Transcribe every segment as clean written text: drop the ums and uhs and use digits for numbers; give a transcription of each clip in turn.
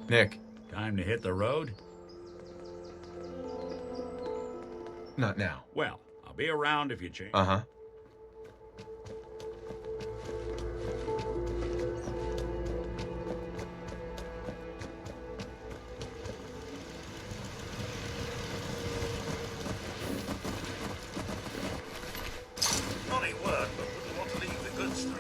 Nick. Time to hit the road? Not now. Well, I'll be around if you change. Uh-huh. Funny word, but wouldn't want to leave the good stuff.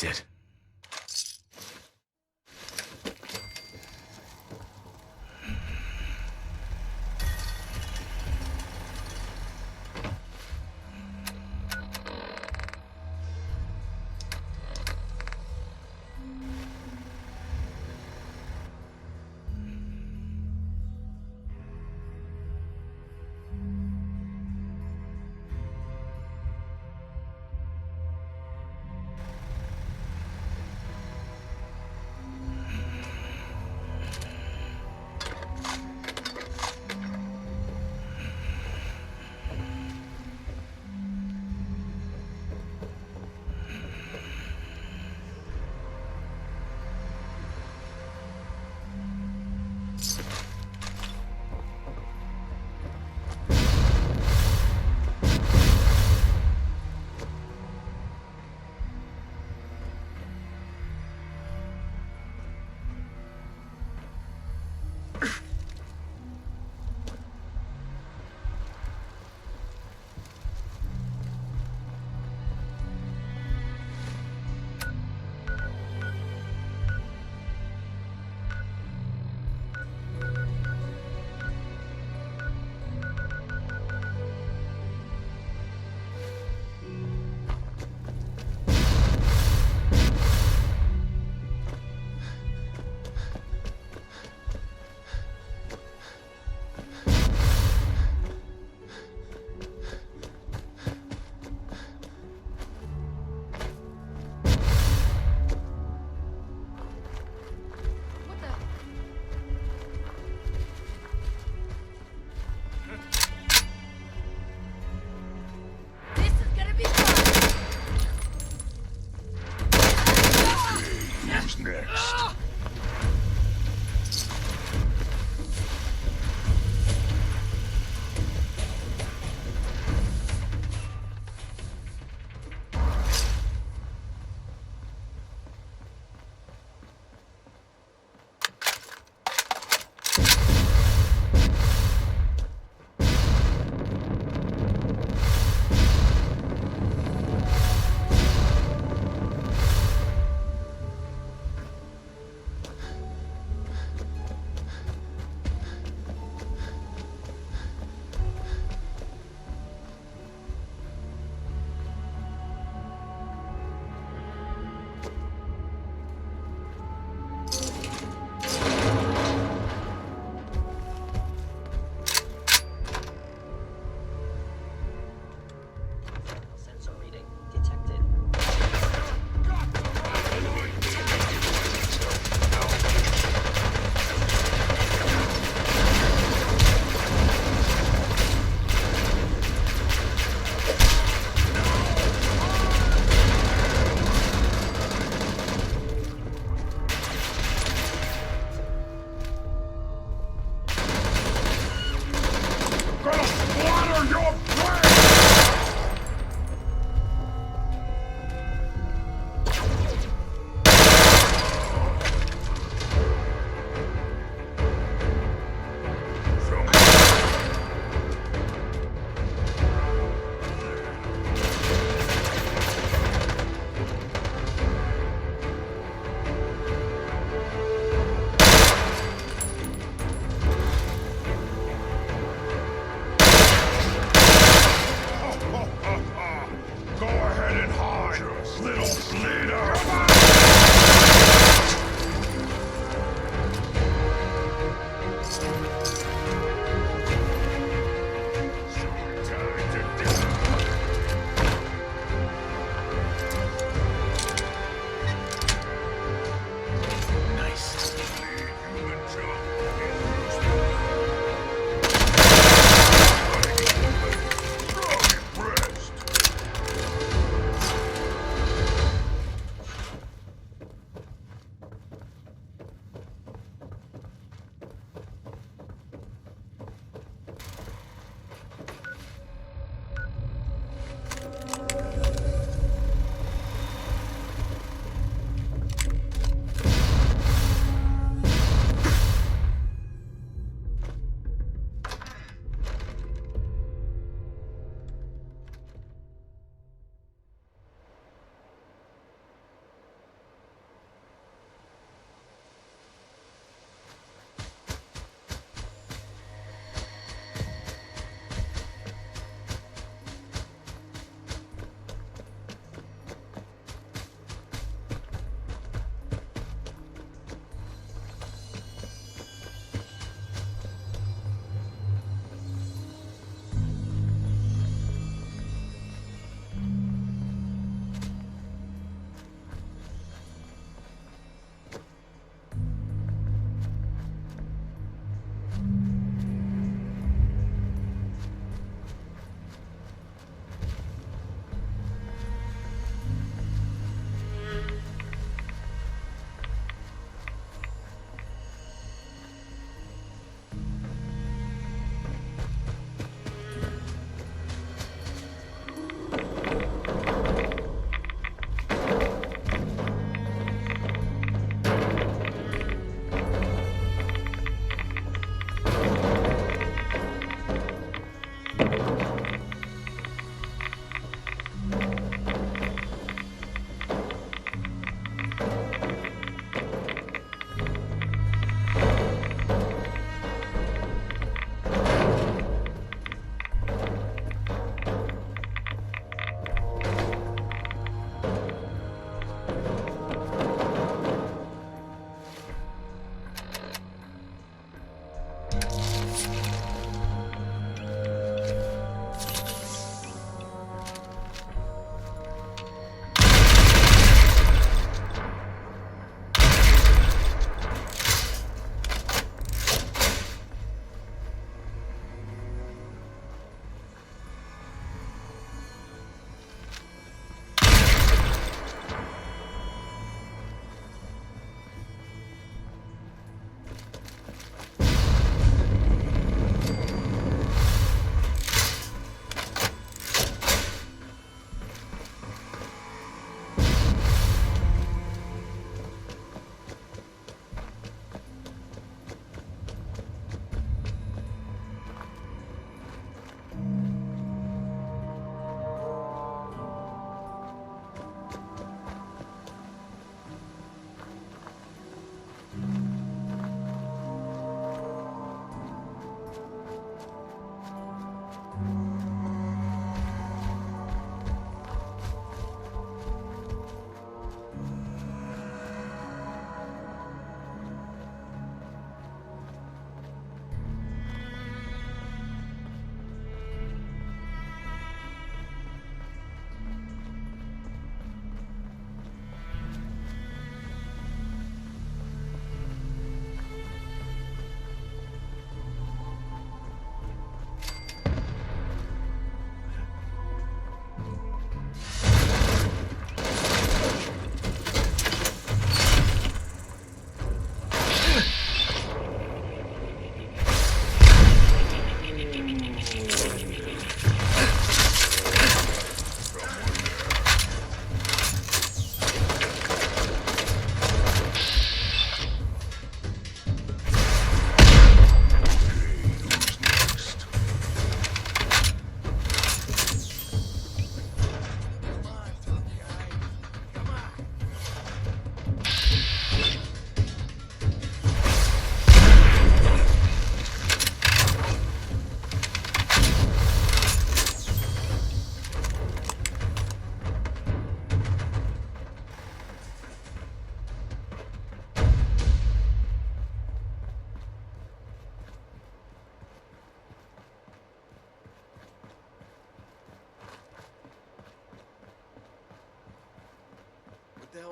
That's it.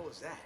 hell was that?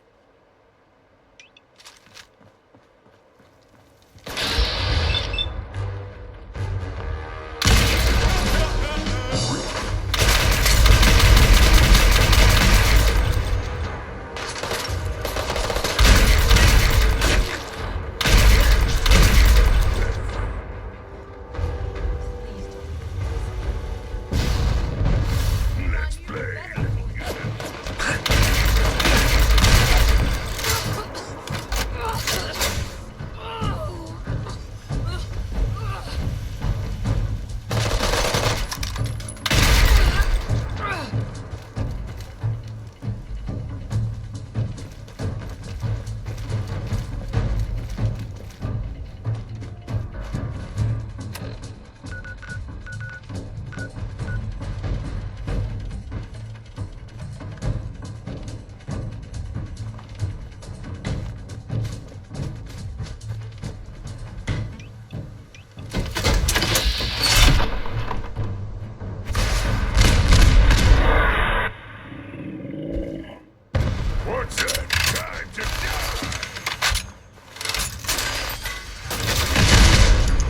What's that? Time to die!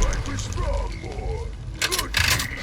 Like we're strong more. Good team.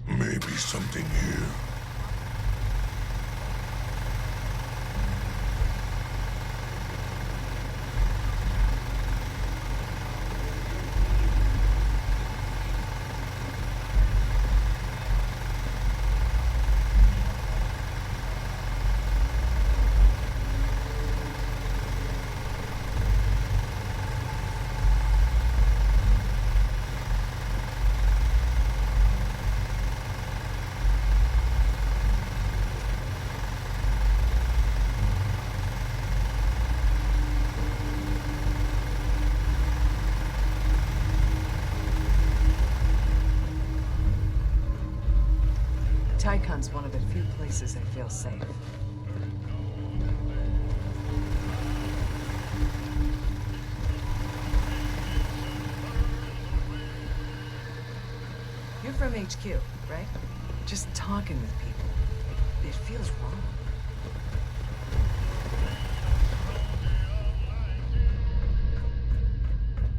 Maybe something here. Tycon's one of the few places I feel safe. You're from HQ, right? Just talking with people. It feels wrong.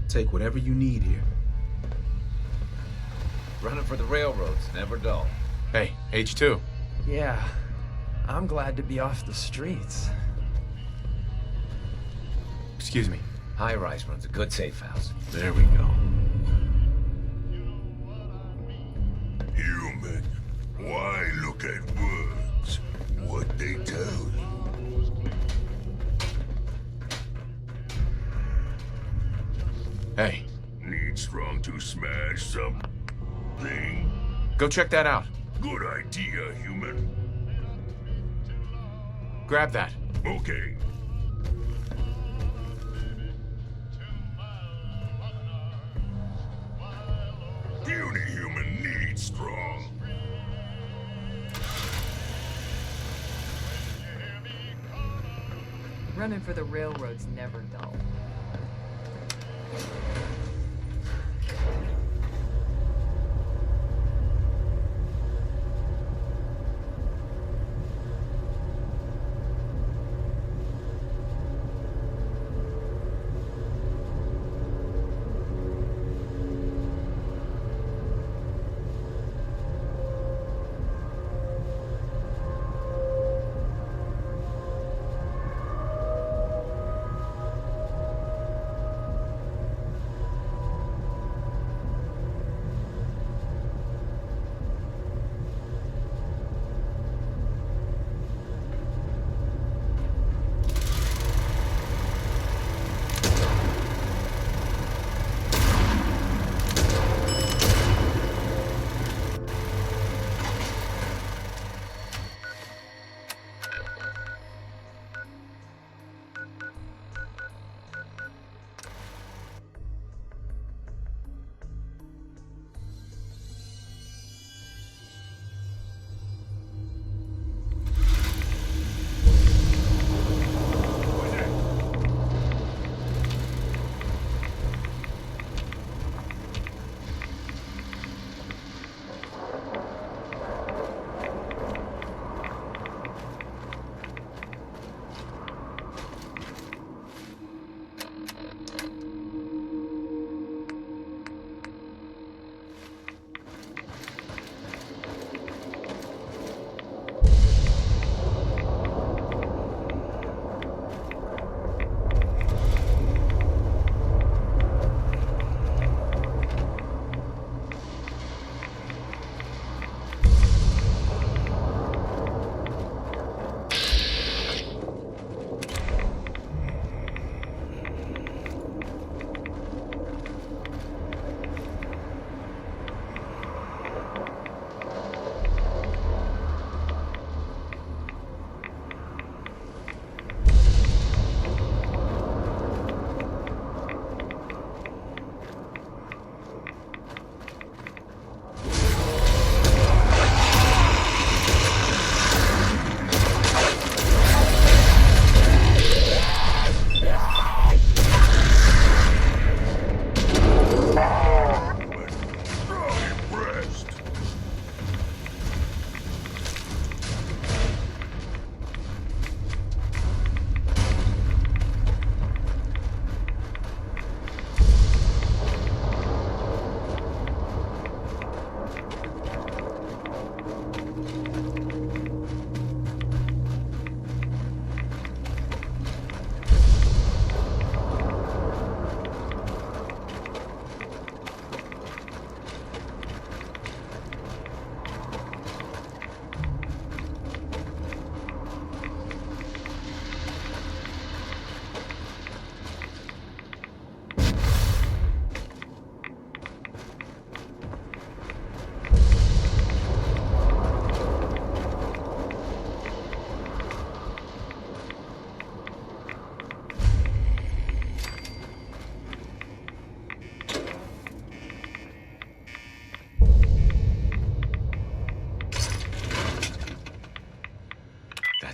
Take whatever you need here. Running for the railroads, never dull. Hey, H2. Yeah, I'm glad to be off the streets. Excuse me. High Rise runs a good safe house. There we go. Human. Why look at words? What they tell you. Hey, Need strong to smash something. go check that out. Good idea, human. Grab that. Okay. Puny human needs strong. Running for the railroad's never dull.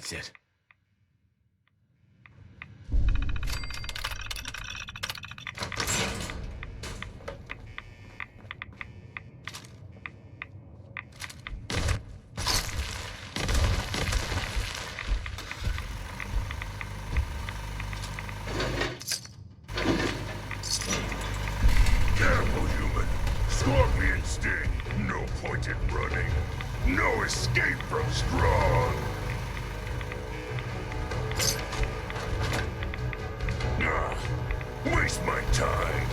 That's it. Careful, human. Scorpion sting. No point in running. No escape from strong. Ah, waste my time.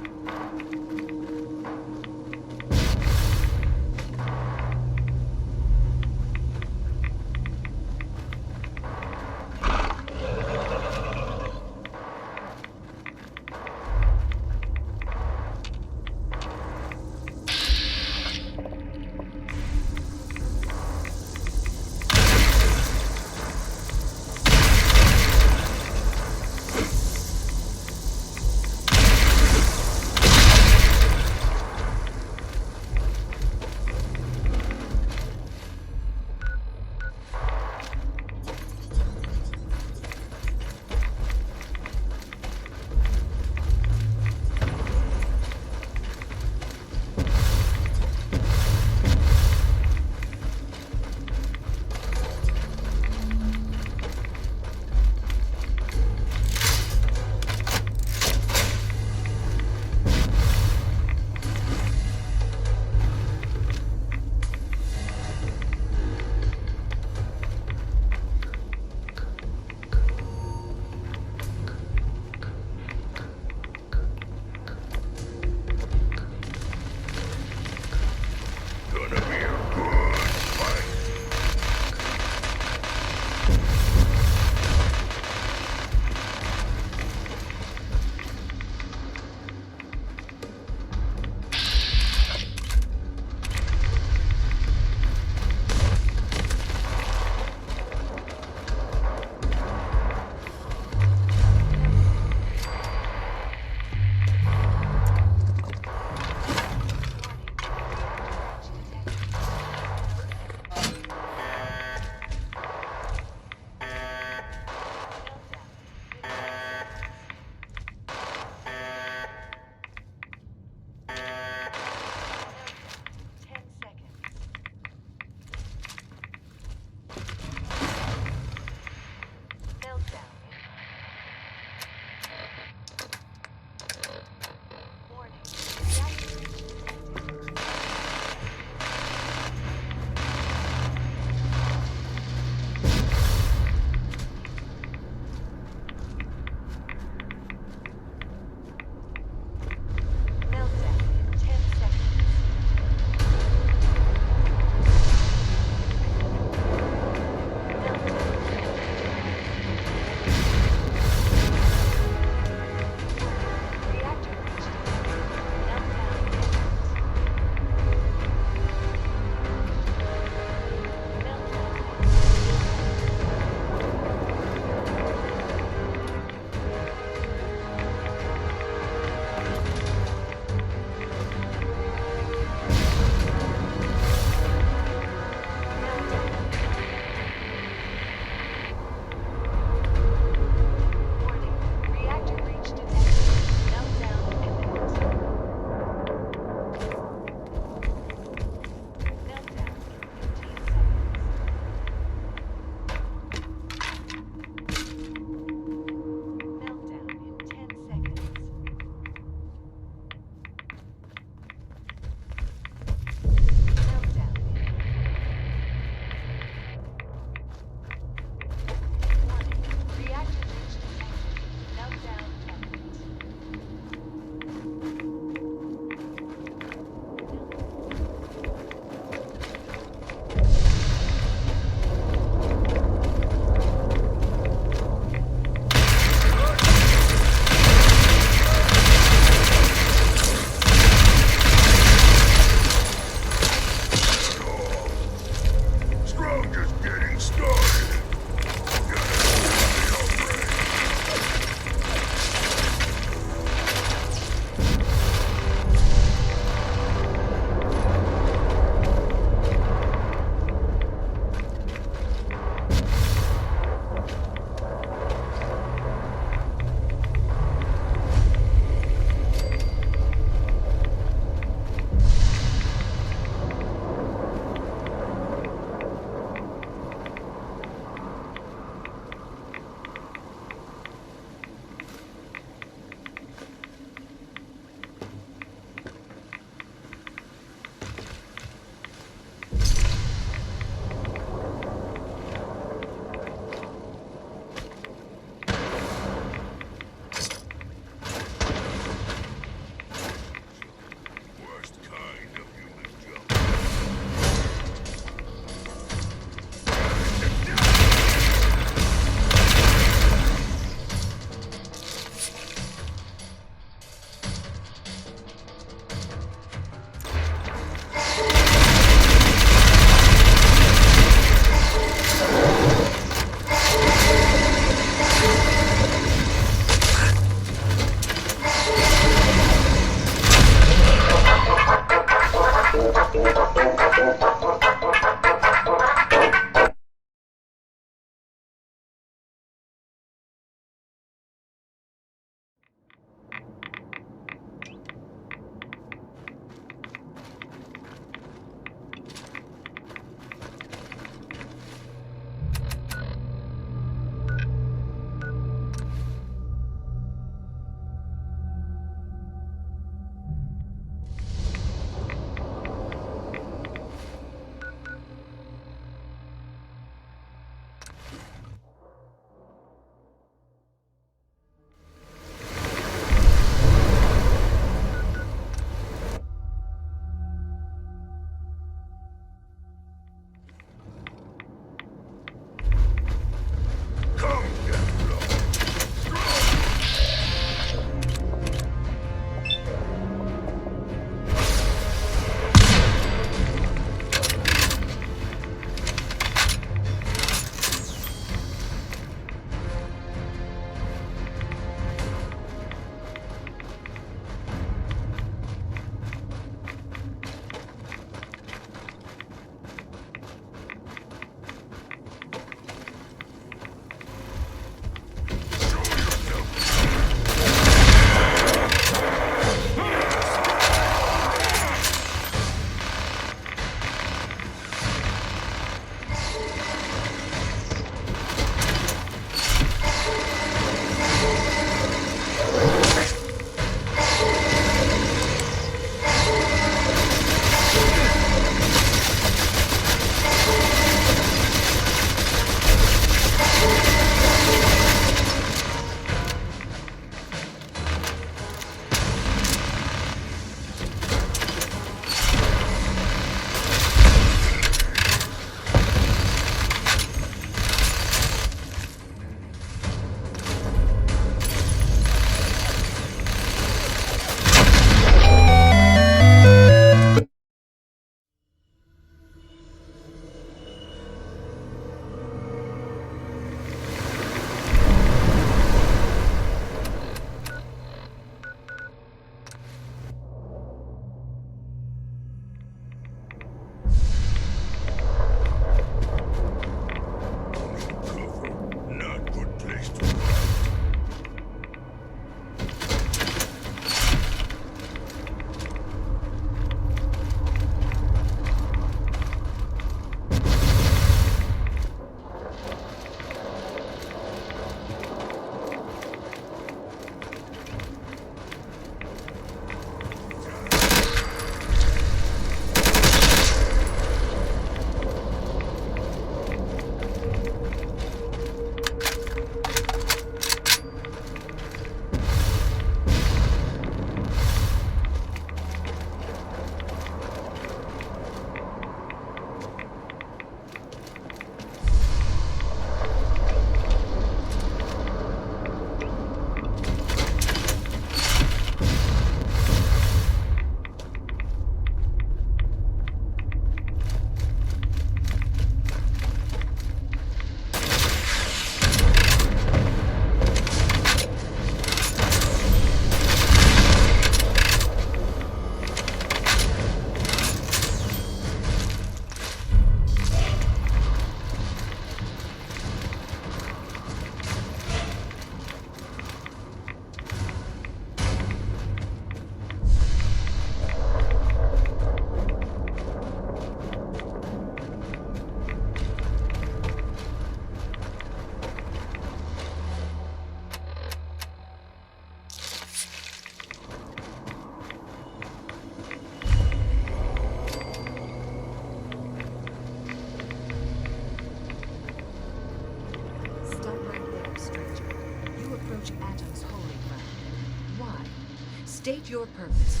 State your purpose.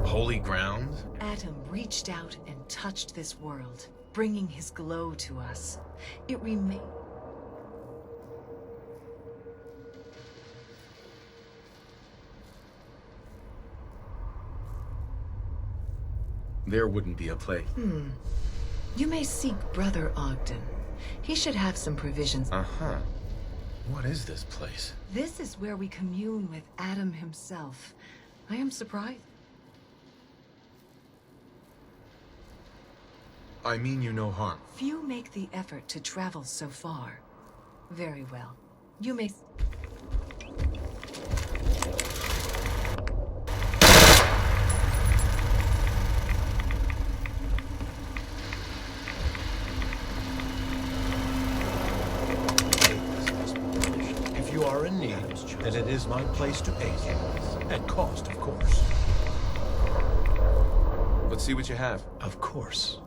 Holy ground? Adam reached out and touched this world, bringing his glow to us. It remains. There wouldn't be a place. You may seek Brother Ogden. He should have some provisions. Uh-huh. What is this place? This is where we commune with Adam himself. I am surprised. I mean you no harm. Few make the effort to travel so far. Very well. You may... If you are in need, then it is my place to aid you. At cost, of course. Let's see what you have. Of course.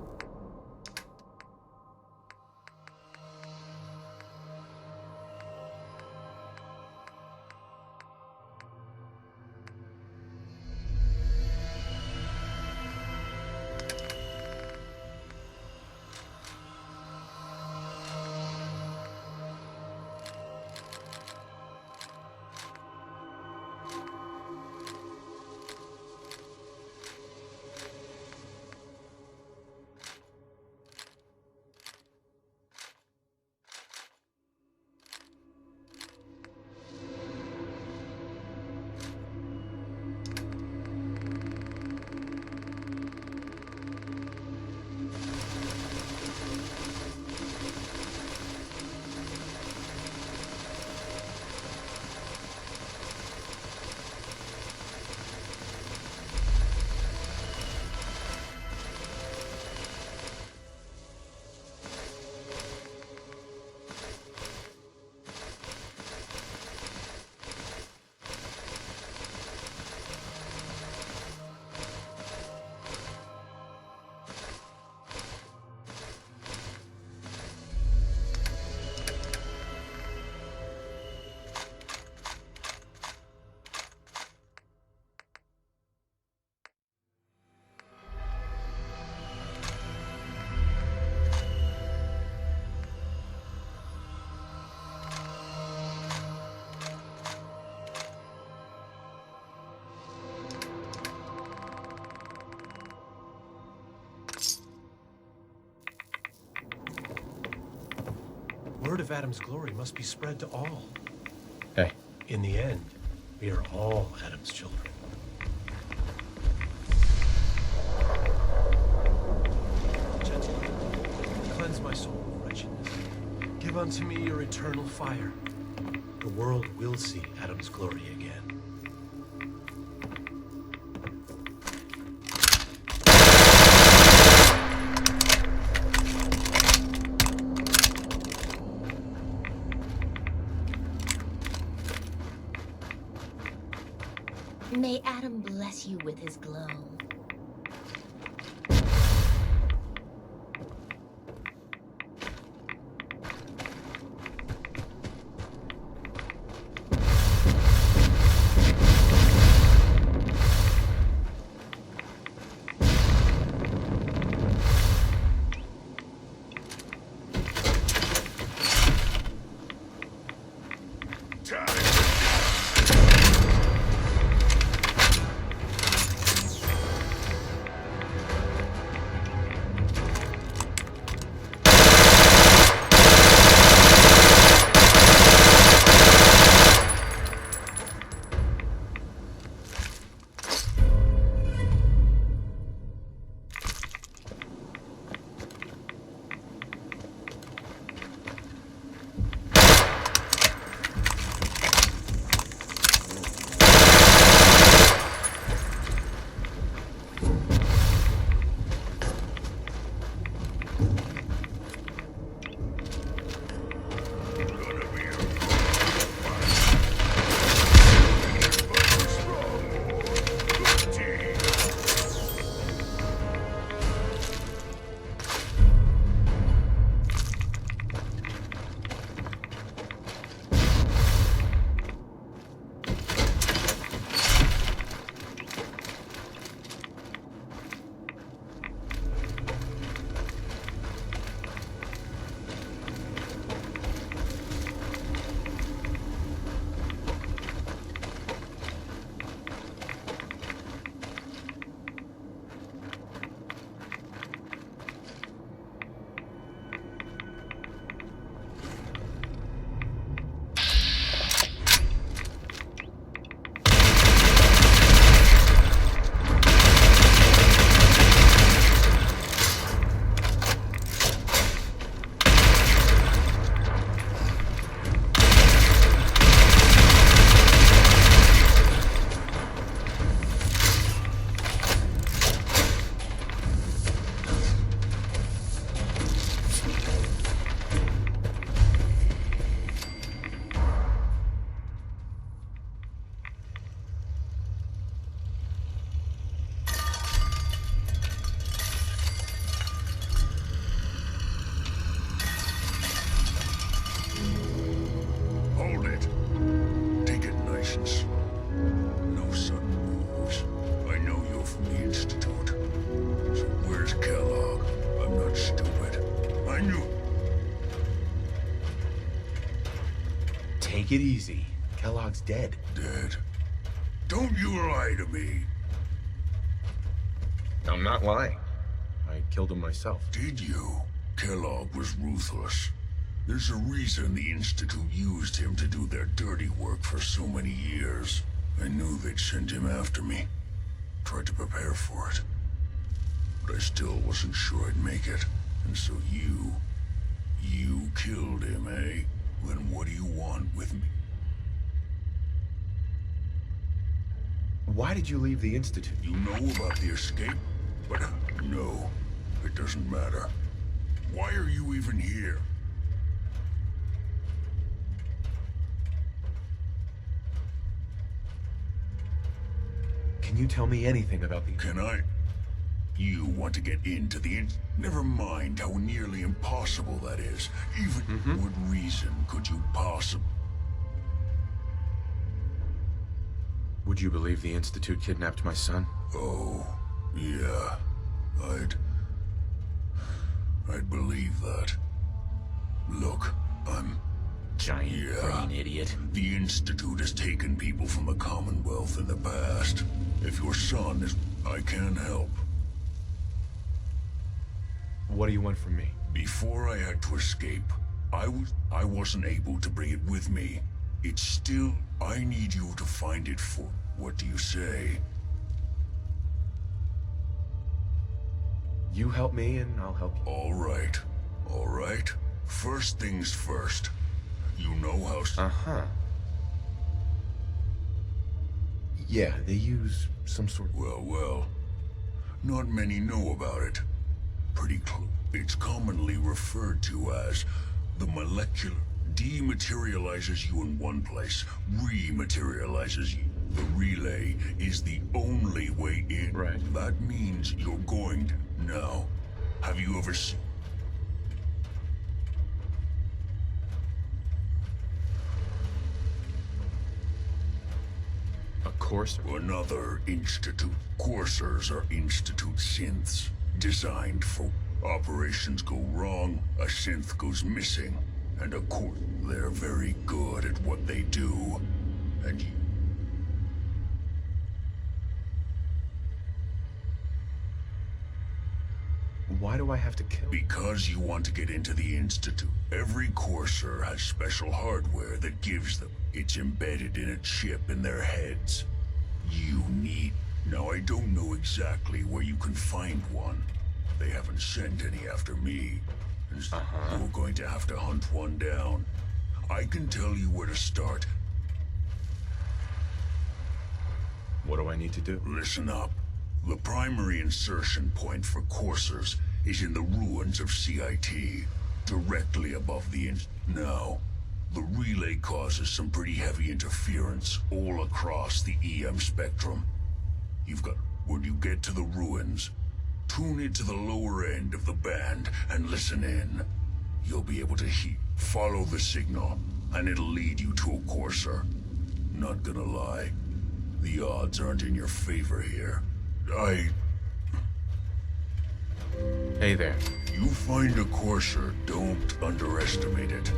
Word of Adam's glory must be spread to all. Hey. In the end, we are all Adam's children. Gentlemen, cleanse my soul of wretchedness. Give unto me your eternal fire. The world will see Adam's glory again. May Adam bless you with his glow. it easy. Kellogg's dead. Dead? Don't you lie to me. I'm not lying. I killed him myself. Did you? Kellogg was ruthless. There's a reason the Institute used him to do their dirty work for so many years. I knew they'd send him after me. Tried to prepare for it. But I still wasn't sure I'd make it. And so you killed him, eh? Then what do you want with me? Why did you leave the Institute? You know about the escape? But no, it doesn't matter. Why are you even here? Can you tell me anything about the... Can I? You want to get into the Never mind how nearly impossible that is. Even what reason could you possibly... Would you believe the Institute kidnapped my son? Oh, yeah. I'd believe that. Look, I'm... Giant brain idiot. The Institute has taken people from the Commonwealth in the past. If your son is... I can't help. What do you want from me? Before I had to escape, I wasn't able to bring it with me. It's still... I need you to find it for... What do you say? You help me and I'll help you. All right. All right. First things first. You know how... Uh-huh. Yeah, they use some sort of... Well. Not many know about it. Pretty close. It's commonly referred to as the molecular... Dematerializes you in one place, rematerializes you. The relay is the only way in. Right. That means you're going to... Now, have you ever seen... A course? Another Institute. Coursers are Institute synths, designed for operations go wrong, a synth goes missing, and of course, they're very good at what they do. And you... Why do I have to kill? Because you want to get into the Institute. Every Courser has special hardware that gives them. It's embedded in a chip in their heads. You need... Now, I don't know exactly where you can find one. They haven't sent any after me. And so you're going to have to hunt one down. I can tell you where to start. What do I need to do? Listen up. The primary insertion point for coursers is in the ruins of CIT, directly above the Now, the relay causes some pretty heavy interference all across the EM spectrum. You've got... When you get to the ruins, tune it to the lower end of the band and listen in. You'll be able to follow the signal, and it'll lead you to a courser. Not gonna lie, the odds aren't in your favor here. Hey there. You find a courser, don't underestimate it. The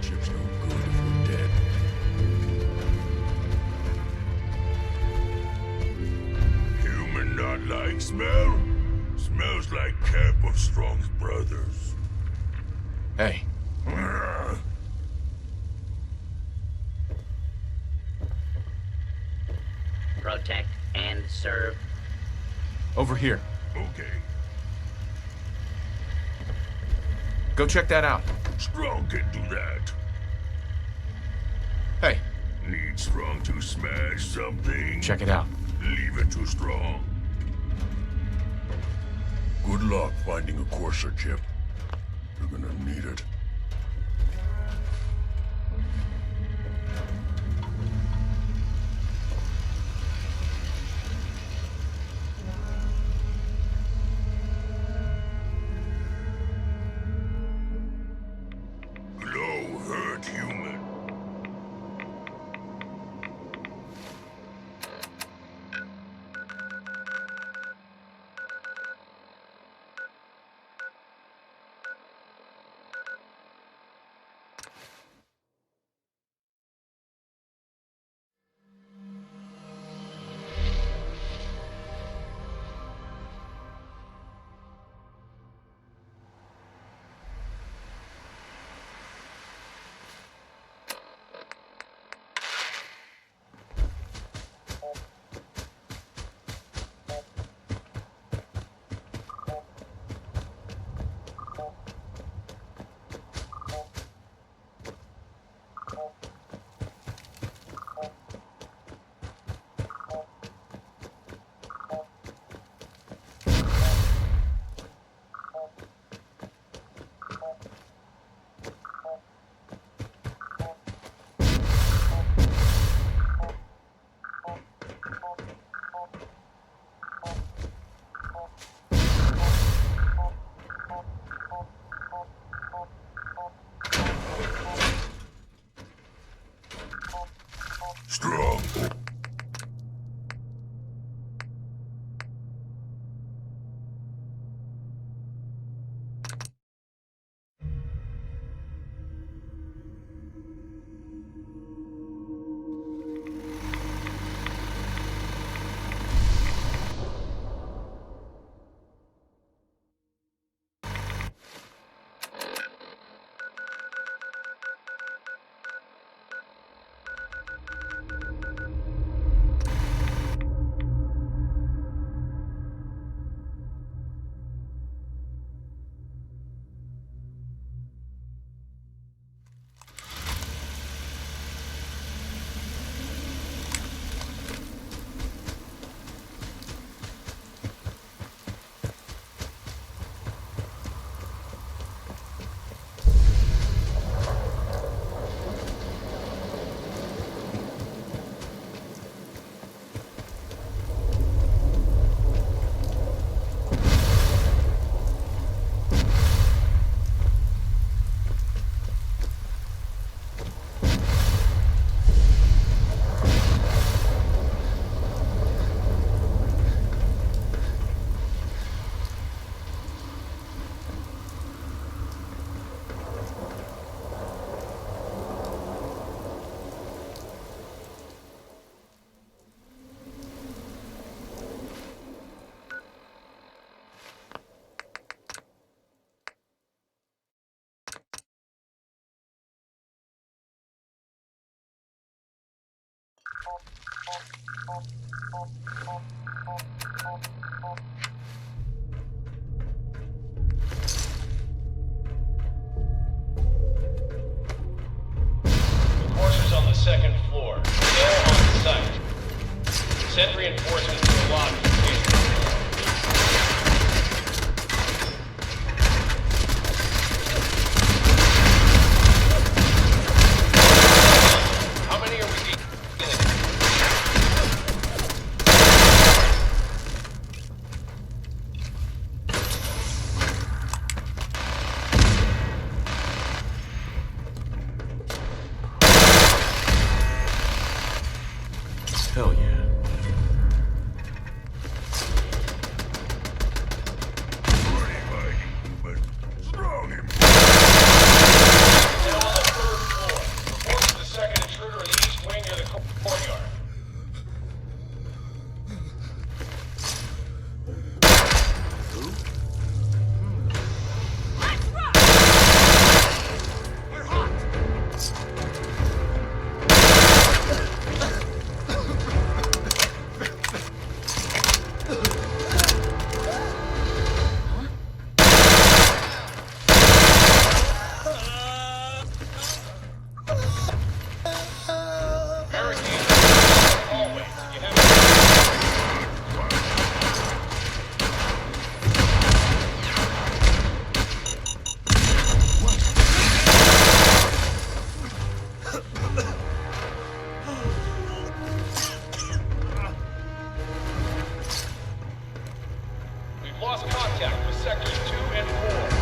chip's no good if you're dead. Human not like smell? Smells like camp of Strong's brothers. Hey. Protect and serve. Over here. Okay. Go check that out. Strong can do that. Hey, Need Strong to smash something? check it out. Leave it to Strong. Good luck finding a courser chip. You're gonna need it. Glow hurt human. The courser's on the second floor. They're on site. Send reinforcements to the lobby in case they're there. How many are we dealing with? Hell yeah. They're on the third floor. Report to the second intruder in the east wing near the courtyard. Barricade the hallway. You have We've lost contact with sectors 2 and 4.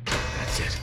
That's it.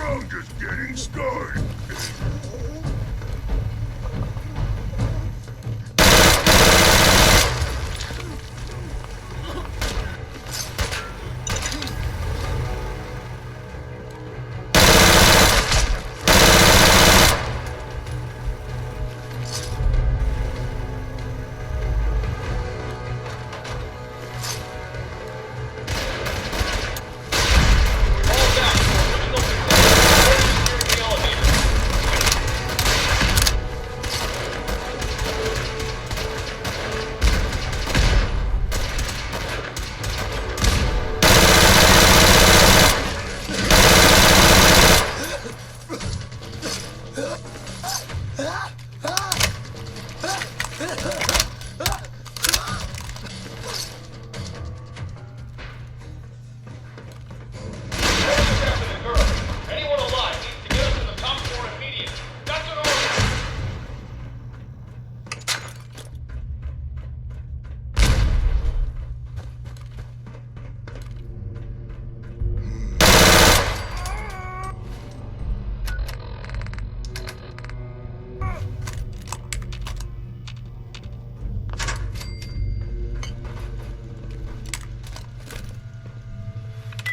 I'm just getting started. Fall back to original position. Secure the elevator. Focus after the girl. Anyone alive needs to get up to the top floor immediately. That's an order.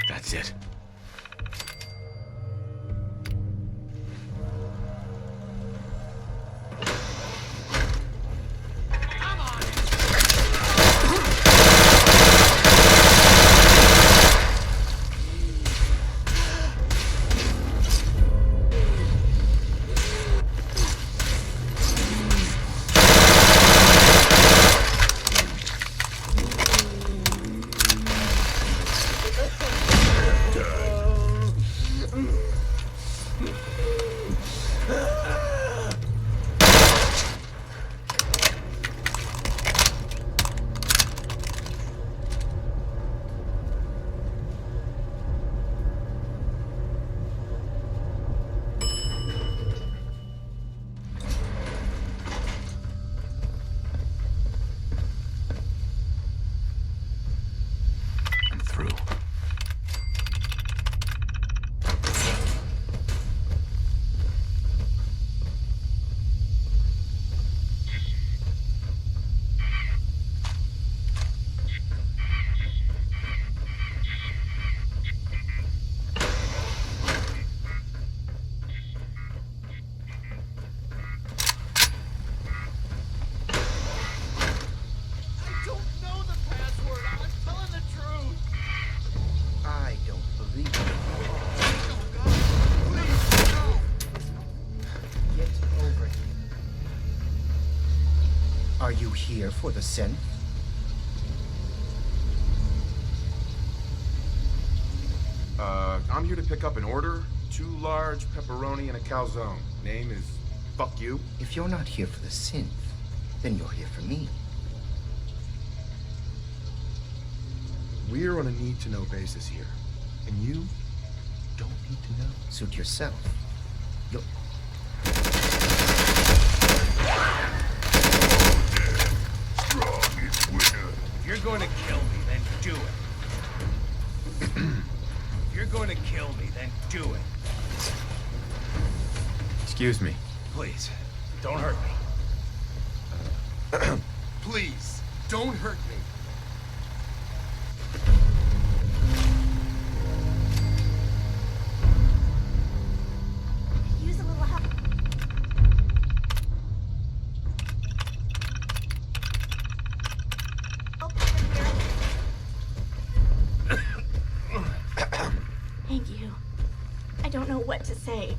That's it. Down. you here for the synth? I'm here to pick up an order. 2 large pepperoni and a calzone. Name is Fuck You. If you're not here for the synth, then you're here for me. We're on a need-to-know basis here. And you don't need to know. Suit yourself. You'll... Strongest winner. If you're going to kill me, then do it. If you're going to kill me, then do it. Excuse me. Please, don't hurt me. Please, don't hurt me. Use a little help. Thank you. I don't know what to say.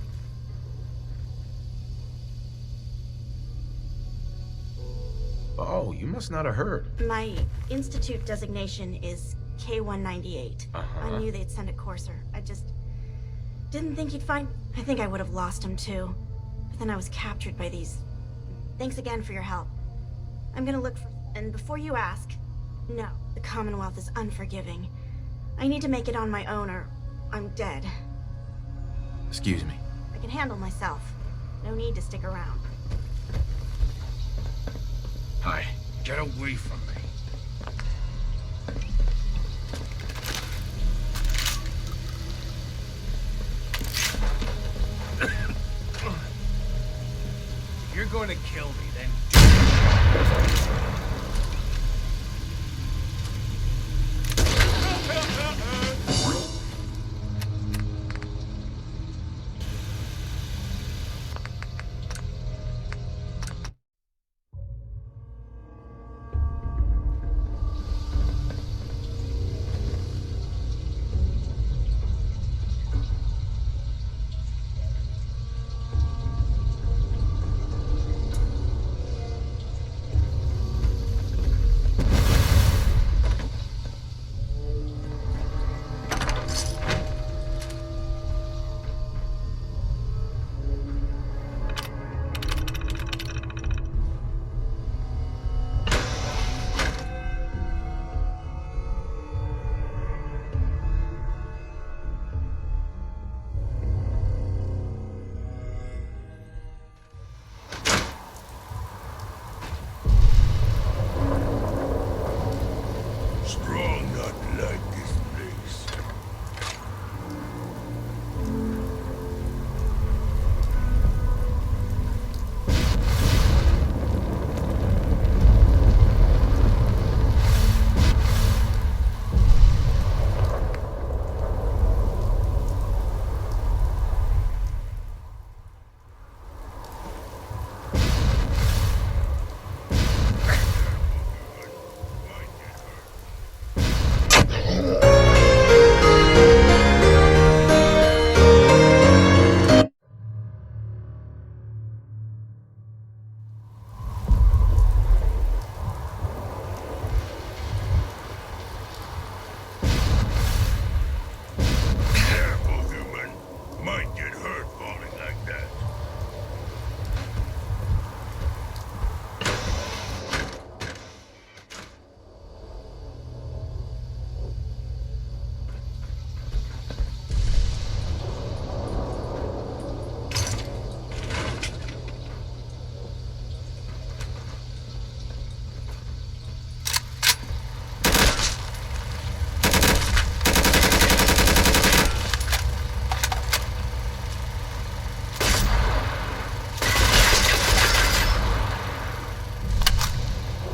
Oh, you must not have heard. My institute designation is K-198. I knew they'd send a courser. I just didn't think he'd find... I think I would have lost him too. But then I was captured by these... Thanks again for your help. I'm gonna look for... And before you ask, no, the Commonwealth is unforgiving. I need to make it on my own or I'm dead. Excuse me. I can handle myself. No need to stick around. Hi. Get away from me. If you're going to kill me, then do Strong not like this place. Careful, human. Might get hurt falling like that.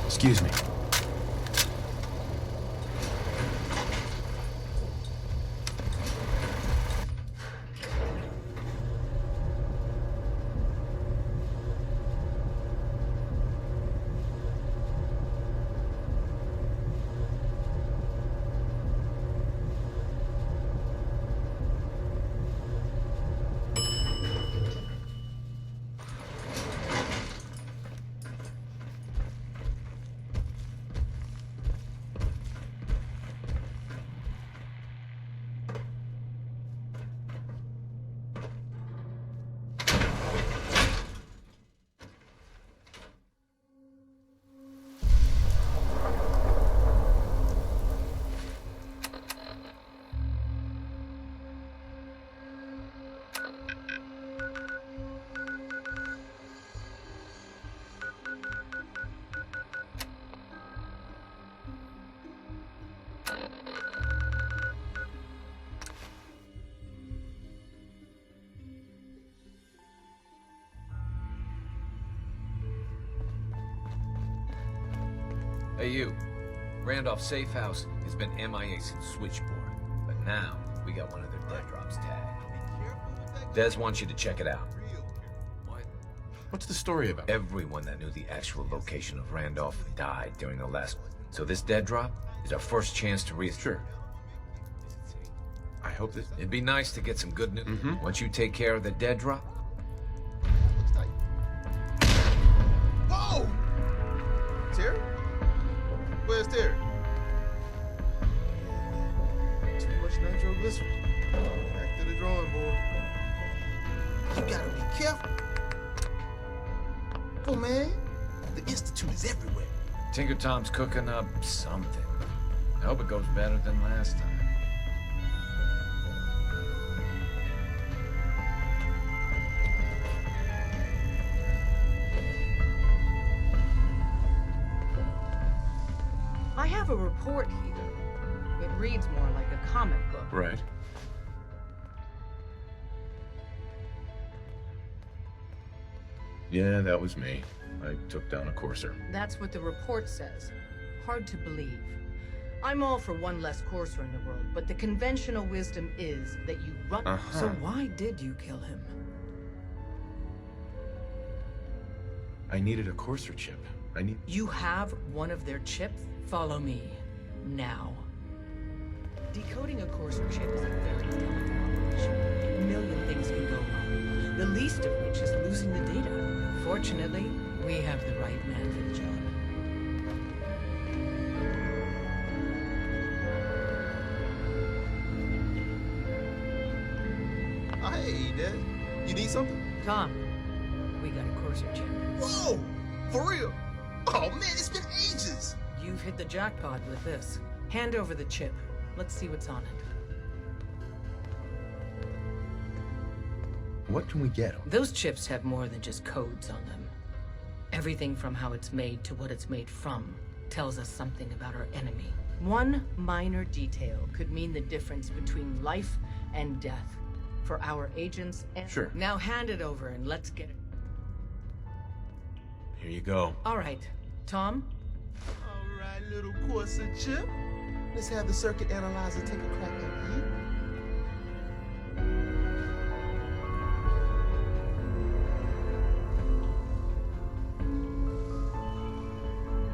Excuse me. Hey, you. Randolph's safe house has been MIA since switchboard, but now we got one of their dead drops tagged. Des wants you to check it out. What's the story about? Everyone that knew the actual location of Randolph died during the last one. So this dead drop is our first chance to Sure. I hope this... It'd be nice to get some good news. Once you take care of the dead drop. Whoa! Terry? Where's Terry? Too much nitroglycerin. Back to the drawing board. You gotta be careful. Oh man, the Institute is everywhere. Tinker Tom's cooking up something. I hope it goes better than last time. I have a report here. It reads more like a comic book. Right. Yeah, that was me. I took down a courser. That's what the report says. Hard to believe. I'm all for one less courser in the world, but the conventional wisdom is that you run... So why did you kill him? I needed a courser chip. You have one of their chips? Follow me. Now. Decoding a courser chip is a very delicate operation. A million things can go wrong. The least of which is losing the data. Fortunately, we have the right man for the job. Hey, Dad. You need something? Tom, we got a courser chip. Whoa! For real? Oh man, it's been ages! You've hit the jackpot with this. Hand over the chip. Let's see what's on it. What can we get? Those chips have more than just codes on them. Everything from how it's made to what it's made from tells us something about our enemy. One minor detail could mean the difference between life and death for our agents and... Sure. Now hand it over and let's get it. Here you go. All right. Tom? All right, little courser chip. Let's have the circuit analyzer take a crack at you.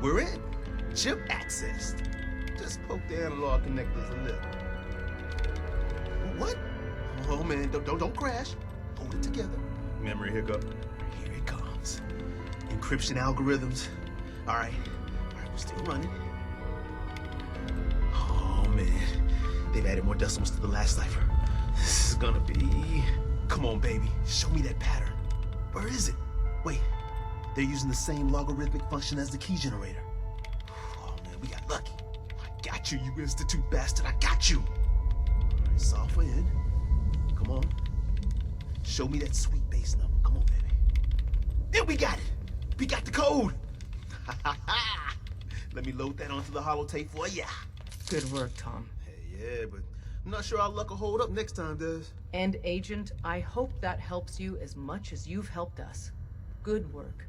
We're in. Chip accessed. Just poke the analog connectors a little. What? Oh man, don't crash. Hold it together. Memory hiccup. Here it comes. Encryption algorithms. All right, we're still running. Oh man, they've added more decimals to the last cipher. This is gonna be... Come on, baby, show me that pattern. Where is it? Wait, they're using the same logarithmic function as the key generator. Oh man, we got lucky. I got you, you Institute bastard, I got you. All right, solve for n. Come on. Show me that sweet base number. Come on, baby. And we got it. We got the code. Let me load that onto the holotape for ya. Good work, Tom. Hey, yeah, but I'm not sure our luck will hold up next time, Des. And Agent, I hope that helps you as much as you've helped us. Good work.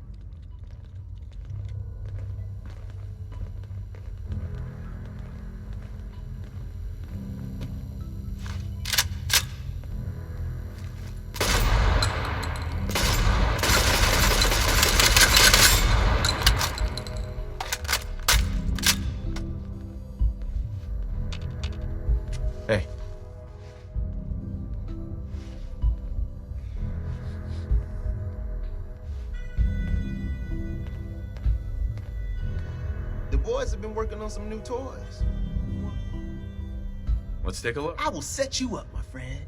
Hey. The boys have been working on some new toys. Let's take a look. I will set you up, my friend.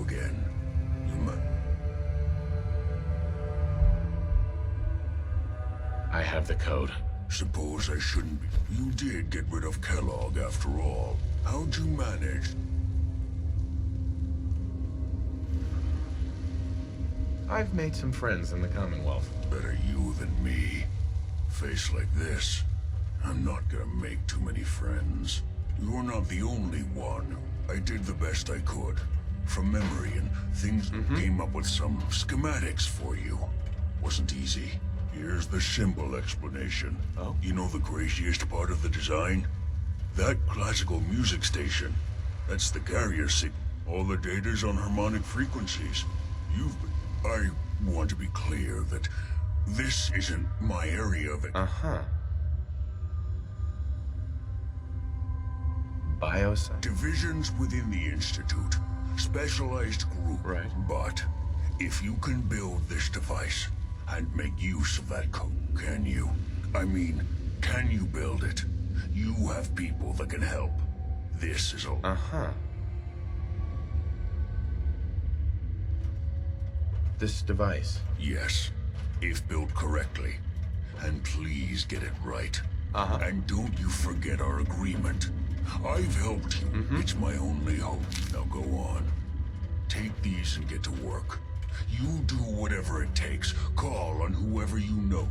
again. I have the code. Suppose I shouldn't be. You did get rid of Kellogg after all. How'd you manage? I've made some friends in the Commonwealth. Better you than me. Face like this, I'm not gonna make too many friends. You're not the only one. I did the best I could. From memory, and things came up with some schematics for you. Wasn't easy. Here's the simple explanation. Oh? You know the craziest part of the design? That classical music station. That's the carrier signal. All the data's on harmonic frequencies. I want to be clear that this isn't my area of it. Uh-huh. Bioscience. Divisions within the Institute. Specialized group. Right. But if you can build this device and make use of that code, can you? I mean, can you build it? You have people that can help. This is all. Uh-huh. This device. Yes, if built correctly. And please get it right. Uh-huh. And don't you forget our agreement. I've helped you. It's my only hope. Now go on. Take these and get to work. You do whatever it takes. Call on whoever you know.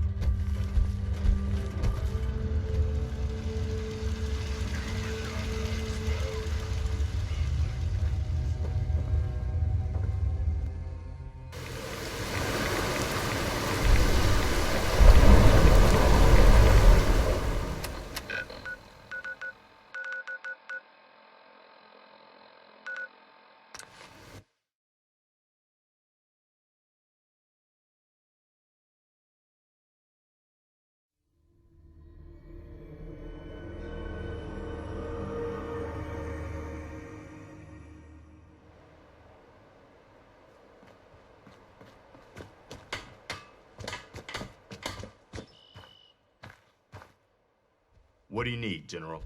What do you need, General?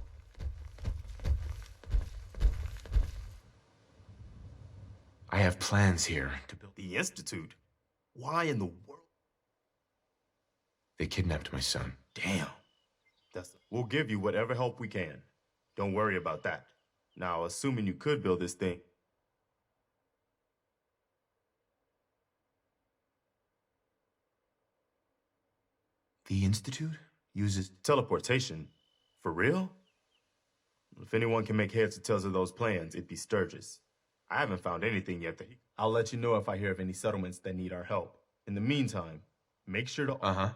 I have plans here to build. The Institute? Why in the world? They kidnapped my son. Damn. We'll give you whatever help we can. Don't worry about that. Now, assuming you could build this thing. The Institute uses teleportation. For real? If anyone can make heads or tails of those plans, it'd be Sturgis. I haven't found anything yet that I'll let you know if I hear of any settlements that need our help. In the meantime, make sure to... Uh-huh.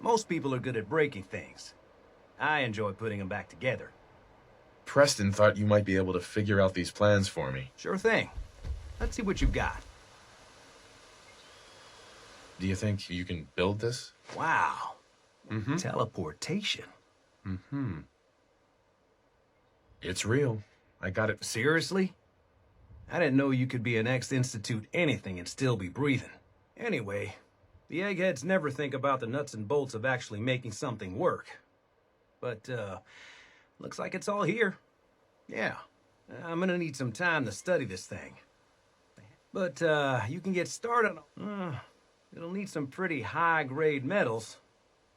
Most people are good at breaking things. I enjoy putting them back together. Preston thought you might be able to figure out these plans for me. Sure thing. Let's see what you've got. Do you think you can build this? Wow. Teleportation. It's real. I got it. Seriously? I didn't know you could be an ex-Institute anything and still be breathing. Anyway, the eggheads never think about the nuts and bolts of actually making something work. But, looks like it's all here. Yeah, I'm gonna need some time to study this thing. But, you can get started on... it'll need some pretty high-grade metals,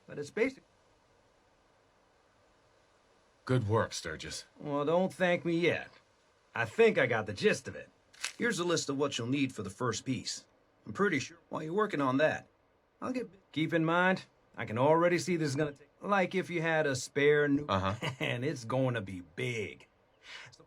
but it's basic. Good work, Sturgis. Well, don't thank me yet. I think I got the gist of it. Here's a list of what you'll need for the first piece. I'm pretty sure while you're working on that, I'll get... Keep in mind, I can already see this is gonna take... Like if you had a spare new... And it's going to be big. So...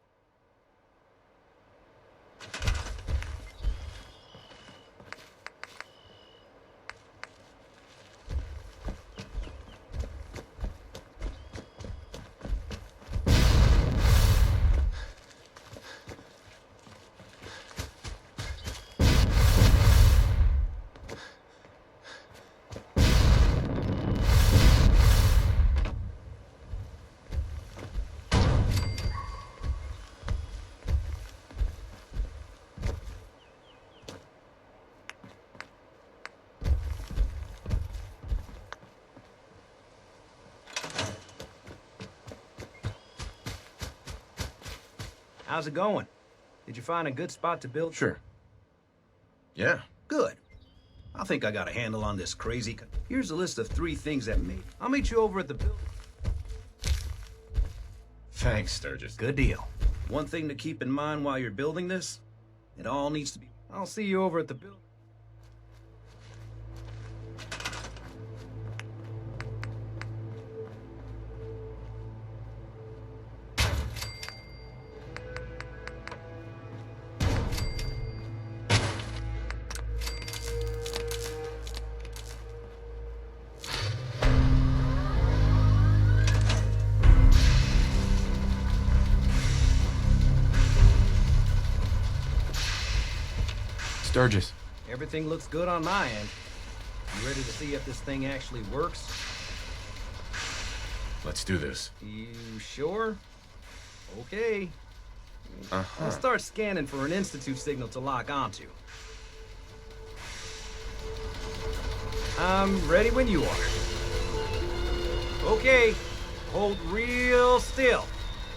How's it going? Did you find a good spot to build? Sure. Yeah. Good. I think I got a handle on this crazy... Here's a list of 3 things that made... I'll meet you over at the building. Thanks, Sturgis. Good deal. One thing to keep in mind while you're building this, it all needs to be... I'll see you over at the building. Sturgis. Everything looks good on my end. You ready to see if this thing actually works? Let's do this. You sure? Okay. Uh-huh. I'll start scanning for an Institute signal to lock onto. I'm ready when you are. Okay. Hold real still.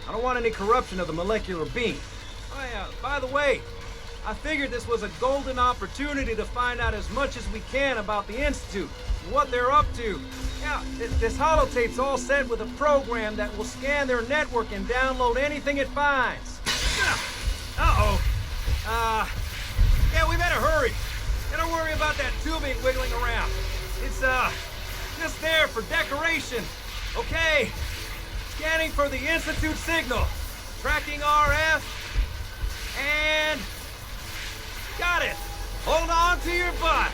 I don't want any corruption of the molecular beam. By the way, I figured this was a golden opportunity to find out as much as we can about the Institute, and what they're up to. Yeah, this holotape's all set with a program that will scan their network and download anything it finds. Uh-oh. Yeah, we better hurry. And don't worry about that tubing wiggling around. It's, just there for decoration. Okay. Scanning for the Institute signal. Tracking RF. And... got it! Hold on to your butt!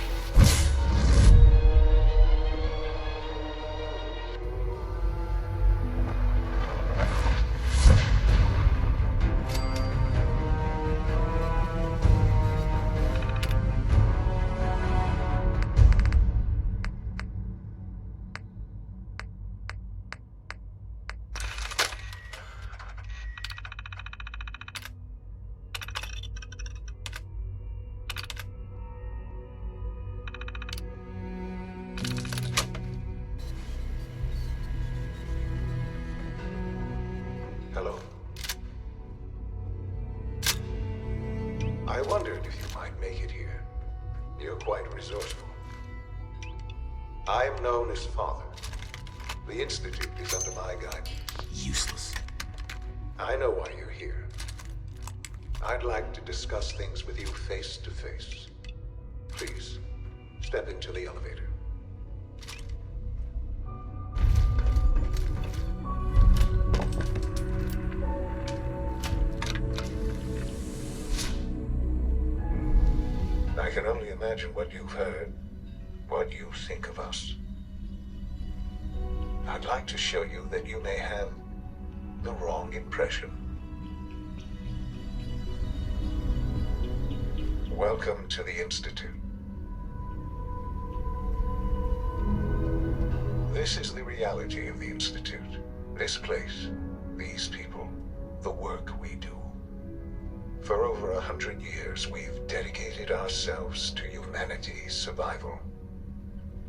Hello. I wondered if you might make it here. You're quite resourceful. I'm known as Father. The Institute is under my guidance. Useless. I know why you're here. I'd like to discuss things with you face to face. Please, step into the elevator. I can only imagine what you've heard, what you think of us. I'd like to show you that you may have the wrong impression. Welcome to the Institute. This is the reality of the Institute. This place, these people, the work we do. For over 100 years, we've dedicated ourselves to humanity's survival.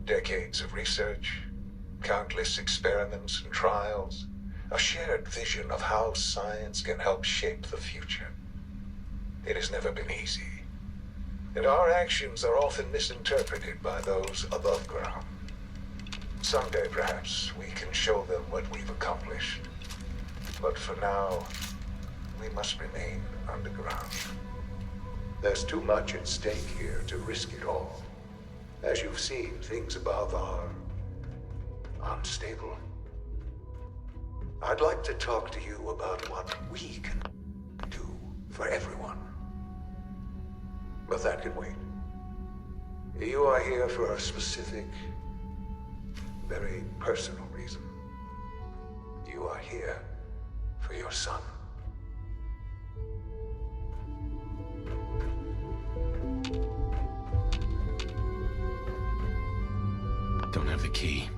Decades of research, countless experiments and trials, a shared vision of how science can help shape the future. It has never been easy, and our actions are often misinterpreted by those above ground. Someday, perhaps, we can show them what we've accomplished. But for now, we must remain underground. There's too much at stake here to risk it all. As you've seen, things above are unstable. I'd like to talk to you about what we can do for everyone. But that can wait. You are here for a specific, very personal reason. You are here for your son. Don't have the key.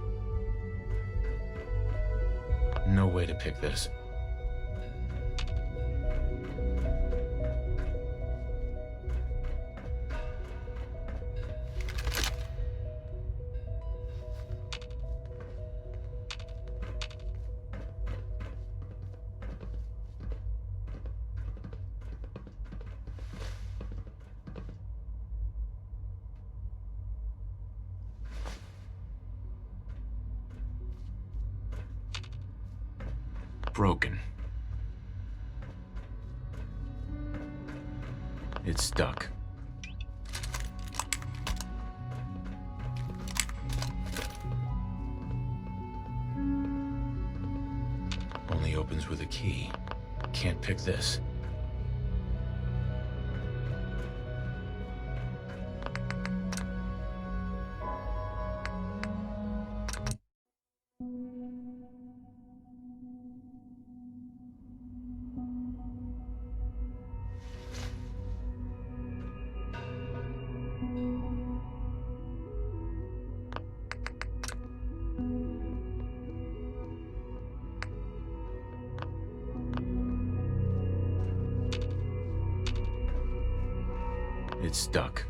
No way to pick this. broken. It's stuck. Only opens with a key. Can't pick this. It's stuck.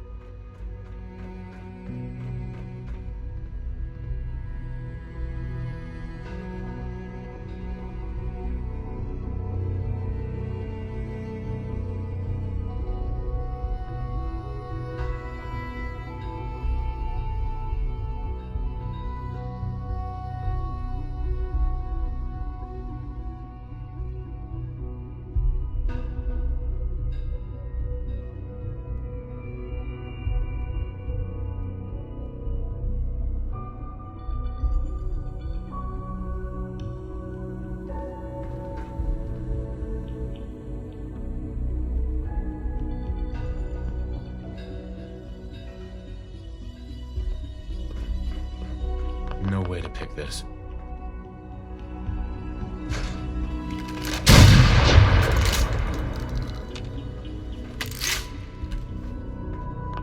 No way to pick this.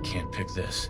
Can't pick this.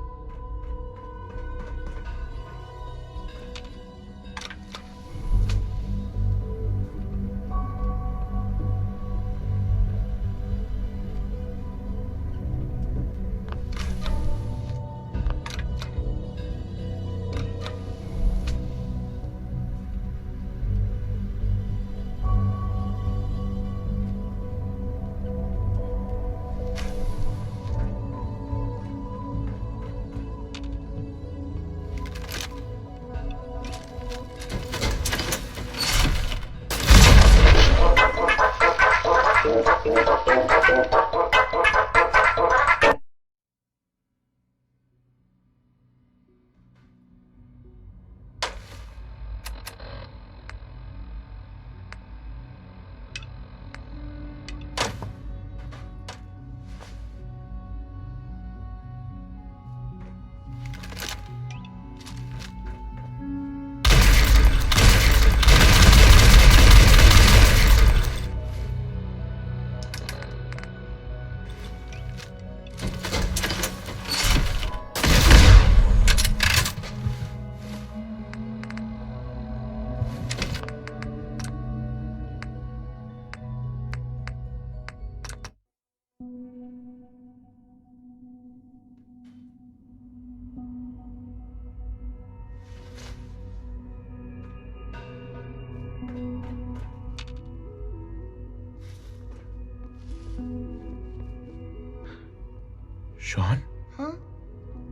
Sean? Huh?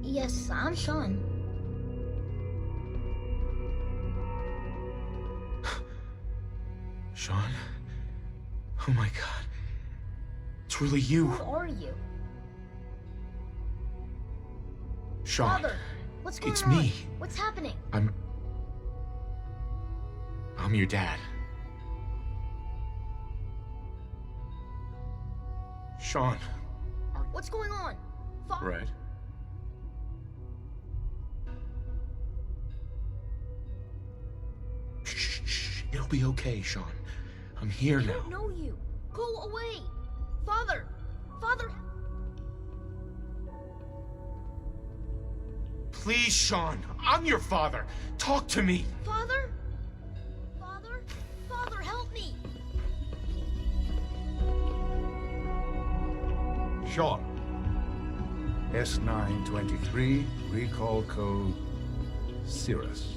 Yes, I'm Sean. Sean? Oh my god. It's really you. Who are you? Sean. Father, what's going It's on? me. What's happening? I'm your dad. Sean. What's going on? Right. Shh. It'll be okay, Sean. I'm here I now. don't know you. Go away. Father! Father! Please, Sean. I'm your father. Talk to me. Father? Father? Father, help me! Sean. S923, recall code Cirrus.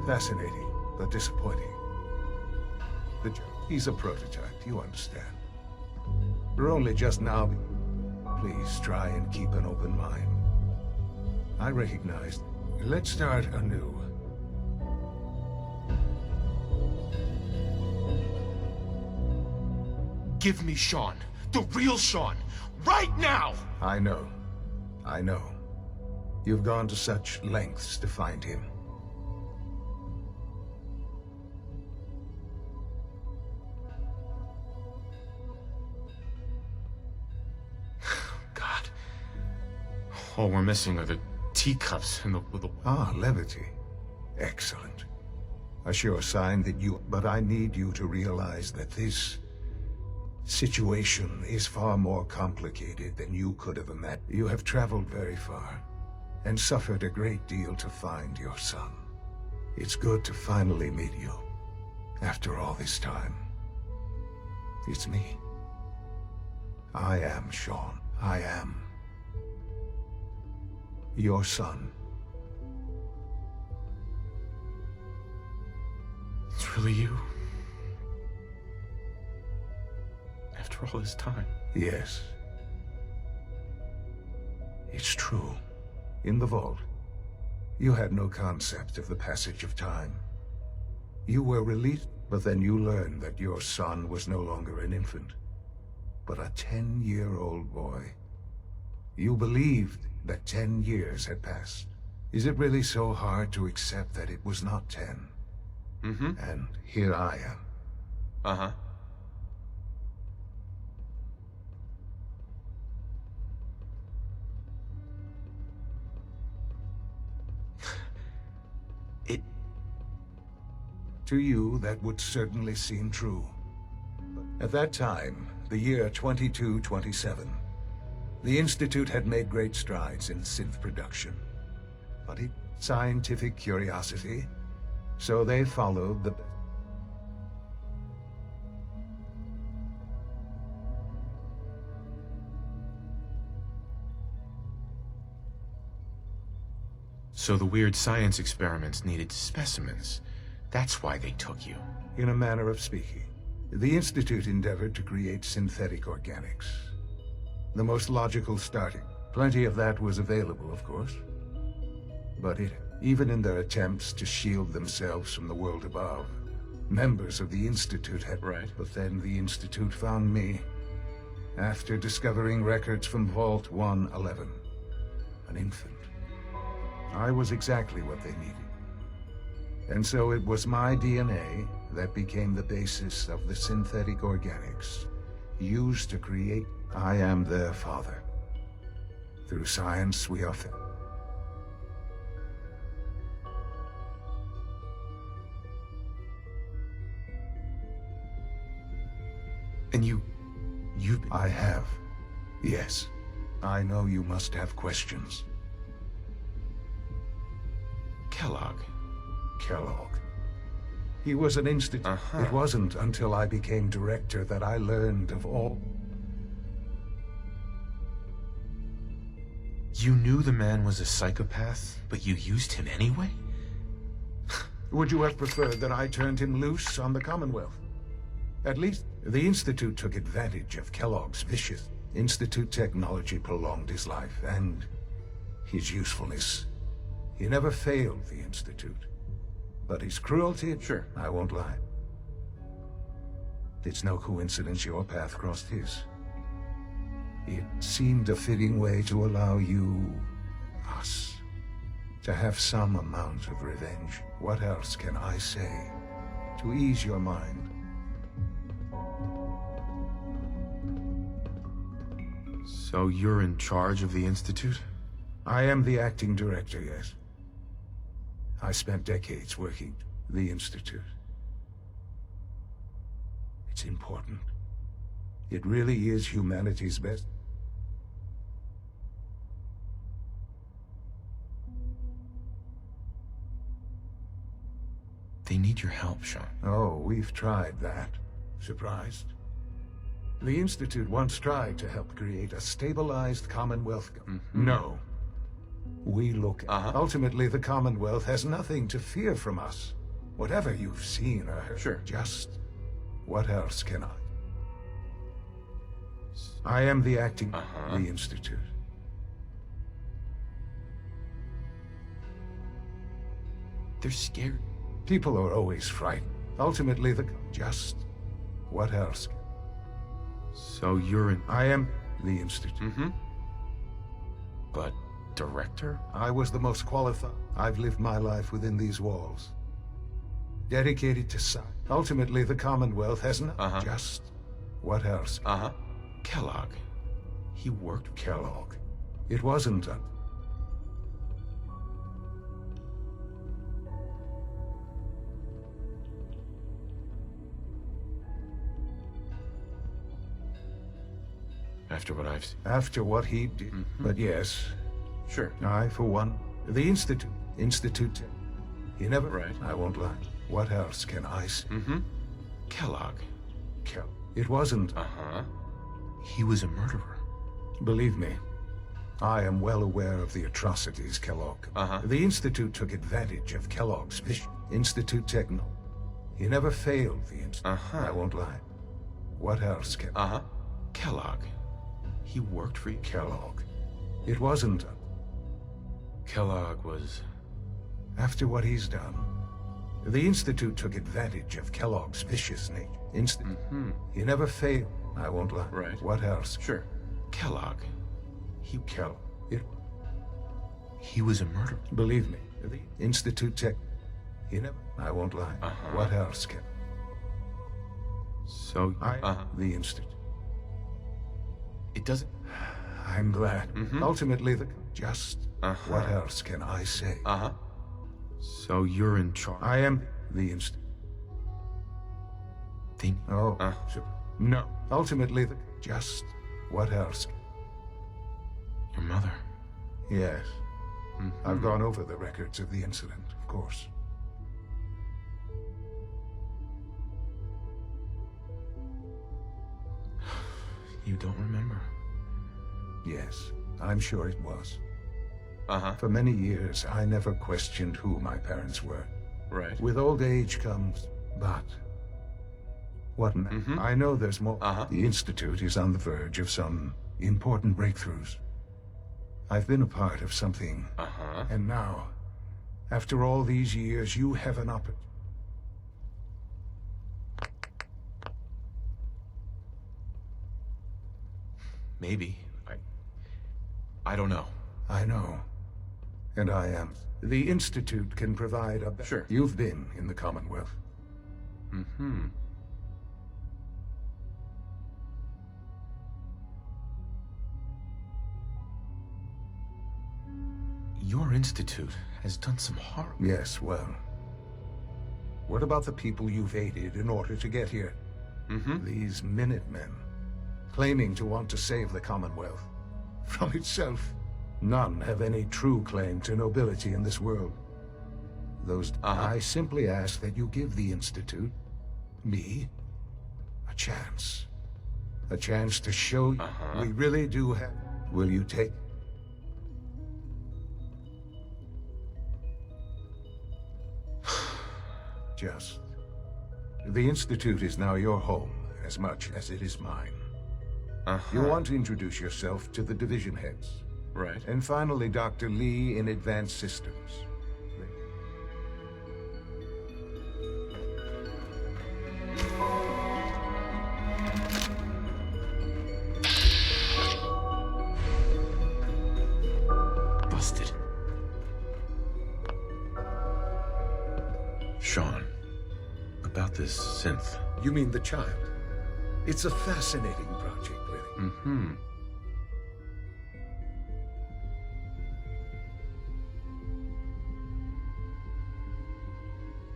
Fascinating, but disappointing. He's a prototype, you understand. We're only just now. Please try and keep an open mind. I recognize. Let's start anew. Give me Sean. The real Sean. Right now! I know. I know. You've gone to such lengths to find him. God. All we're missing are the teacups and the... Ah, levity. Excellent. A sure sign that you... But I need you to realize that this situation is far more complicated than you could have imagined. You have traveled very far and suffered a great deal to find your son. It's good to finally meet you after all this time. It's me. I am Sean. I am your son. It's really you? After all this time? Yes. It's true. In the vault, you had no concept of the passage of time. You were released, but then you learned that your son was no longer an infant, but a 10-year-old boy. You believed that 10 years had passed. Is it really so hard to accept that it was not 10? Mm-hmm. And here I am. Uh-huh. To you, that would certainly seem true. But at that time, the year 2227, the Institute had made great strides in synth production. But it scientific curiosity, so they followed the... So the weird science experiments needed specimens. That's why they took you. In a manner of speaking, the Institute endeavored to create synthetic organics. The most logical starting. Plenty of that was available, of course. But even in their attempts to shield themselves from the world above, members of the Institute had... Right. But then the Institute found me, after discovering records from Vault 111. An infant. I was exactly what they needed. And so it was my DNA that became the basis of the synthetic organics used to create... I am their father. Through science, we are... And you... I have. Yes. I know you must have questions. Kellogg. Kellogg. He was an institute. It wasn't until I became director that I learned of all... You knew the man was a psychopath, but you used him anyway? Would you have preferred that I turned him loose on the Commonwealth? At least, the Institute took advantage of Kellogg's vicious... Institute technology prolonged his life, and his usefulness. He never failed the Institute. But his cruelty... Sure. I won't lie. It's no coincidence your path crossed his. It seemed a fitting way to allow you... us... to have some amount of revenge. What else can I say to ease your mind? So you're in charge of the Institute? I am the acting director, yes. I spent decades working the Institute. It's important. It really is humanity's best. They need your help, Sean. Oh, we've tried that. Surprised? The Institute once tried to help create a stabilized Commonwealth. No. We look... Ultimately, the Commonwealth has nothing to fear from us. Whatever you've seen or heard. Sure. Just... what else can I? I am the acting... the Institute. They're scared. People are always frightened. Ultimately, the... just... what else? So you're in... I am the Institute. Mm-hmm. But director? I was the most qualified. I've lived my life within these walls. Dedicated to science. Ultimately, the Commonwealth hasn't just... What else? Kellogg. He worked with Kellogg. It wasn't a... After what I've seen. After what he did. But yes. Sure. I, for one. The Institute. He never... Right. I won't lie. What else can I say? Kellogg. It wasn't... He was a murderer. Believe me, I am well aware of the atrocities Kellogg. The Institute took advantage of Kellogg's vision. Institute Techno. He never failed the Institute. I won't lie. What else can... Kellogg. He worked for you? Kellogg. It wasn't... Kellogg was... After what he's done, the Institute took advantage of Kellogg's vicious nature. He never failed. I won't lie. Right. What else? Sure. Kellogg. He was a murderer. Believe me, the Institute Tech... He never... I won't lie. What else can... So... The Institute. It doesn't... I'm glad. Ultimately, the... Just... What else can I say? So you're in charge? I am the Institute. No. Ultimately, the... Just... What else? Your mother? Yes. I've gone over the records of the incident, of course. You don't remember? Yes, I'm sure it was. For many years, I never questioned who my parents were. Right. With old age comes... But... What I know there's more. The Institute is on the verge of some important breakthroughs. I've been a part of something. And now, after all these years, you have an opportunity. Maybe. I don't know. I know. And I am. The Institute can provide a... Sure. You've been in the Commonwealth. Your institute has done some harm. Yes, well... What about the people you've aided in order to get here? These Minutemen, claiming to want to save the Commonwealth from itself. None have any true claim to nobility in this world. Those... I simply ask that you give the Institute, me, a chance. A chance to show we really do have... Will you take... Just. The Institute is now your home, as much as it is mine. You want to introduce yourself to the division heads. Right. And finally, Dr. Lee in Advanced Systems. Busted. Sean, about this synth. You mean the child? It's a fascinating project, really.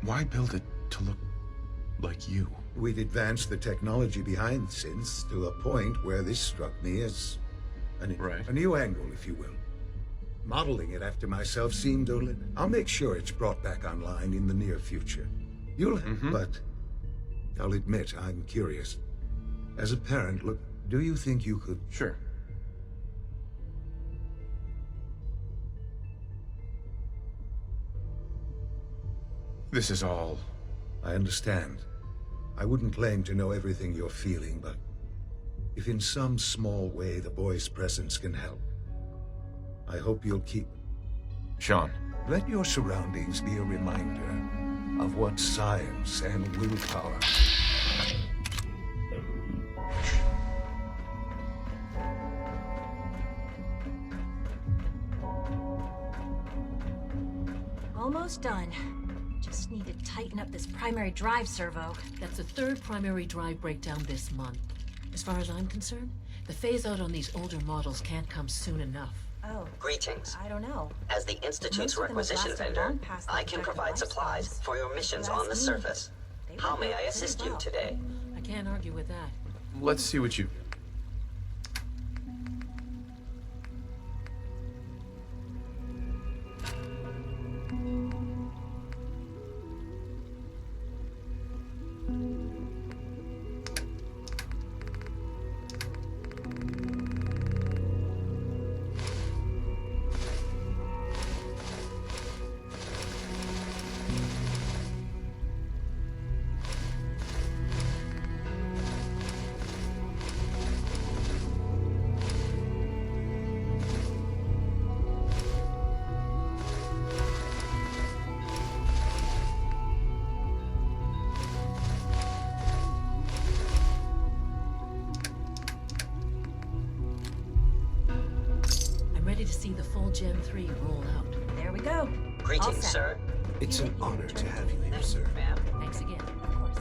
Why build it to look like you? We'd advanced the technology behind synths to a point where this struck me as a new angle, if you will. Modeling it after myself seemed a little... I'll make sure it's brought back online in the near future. You'll... But I'll admit I'm curious. As a parent, look, do you think you could... Sure. This is all... I understand. I wouldn't claim to know everything you're feeling, but if in some small way the boy's presence can help, I hope you'll keep... Sean. Let your surroundings be a reminder of what science and willpower... done. Just need to tighten up this primary drive servo. That's the third primary drive breakdown this month. As far as I'm concerned, the phase-out on these older models can't come soon enough. Oh. Greetings. I don't know. As the Institute's requisition vendor, I can provide supplies for your missions on the surface. How may I assist you today? I can't argue with that. Let's see what you... Ready to see the full Gen 3 roll out. There we go. Greetings, sir. It's an honor to have you here, sir. Ma'am. Thanks again. Of course.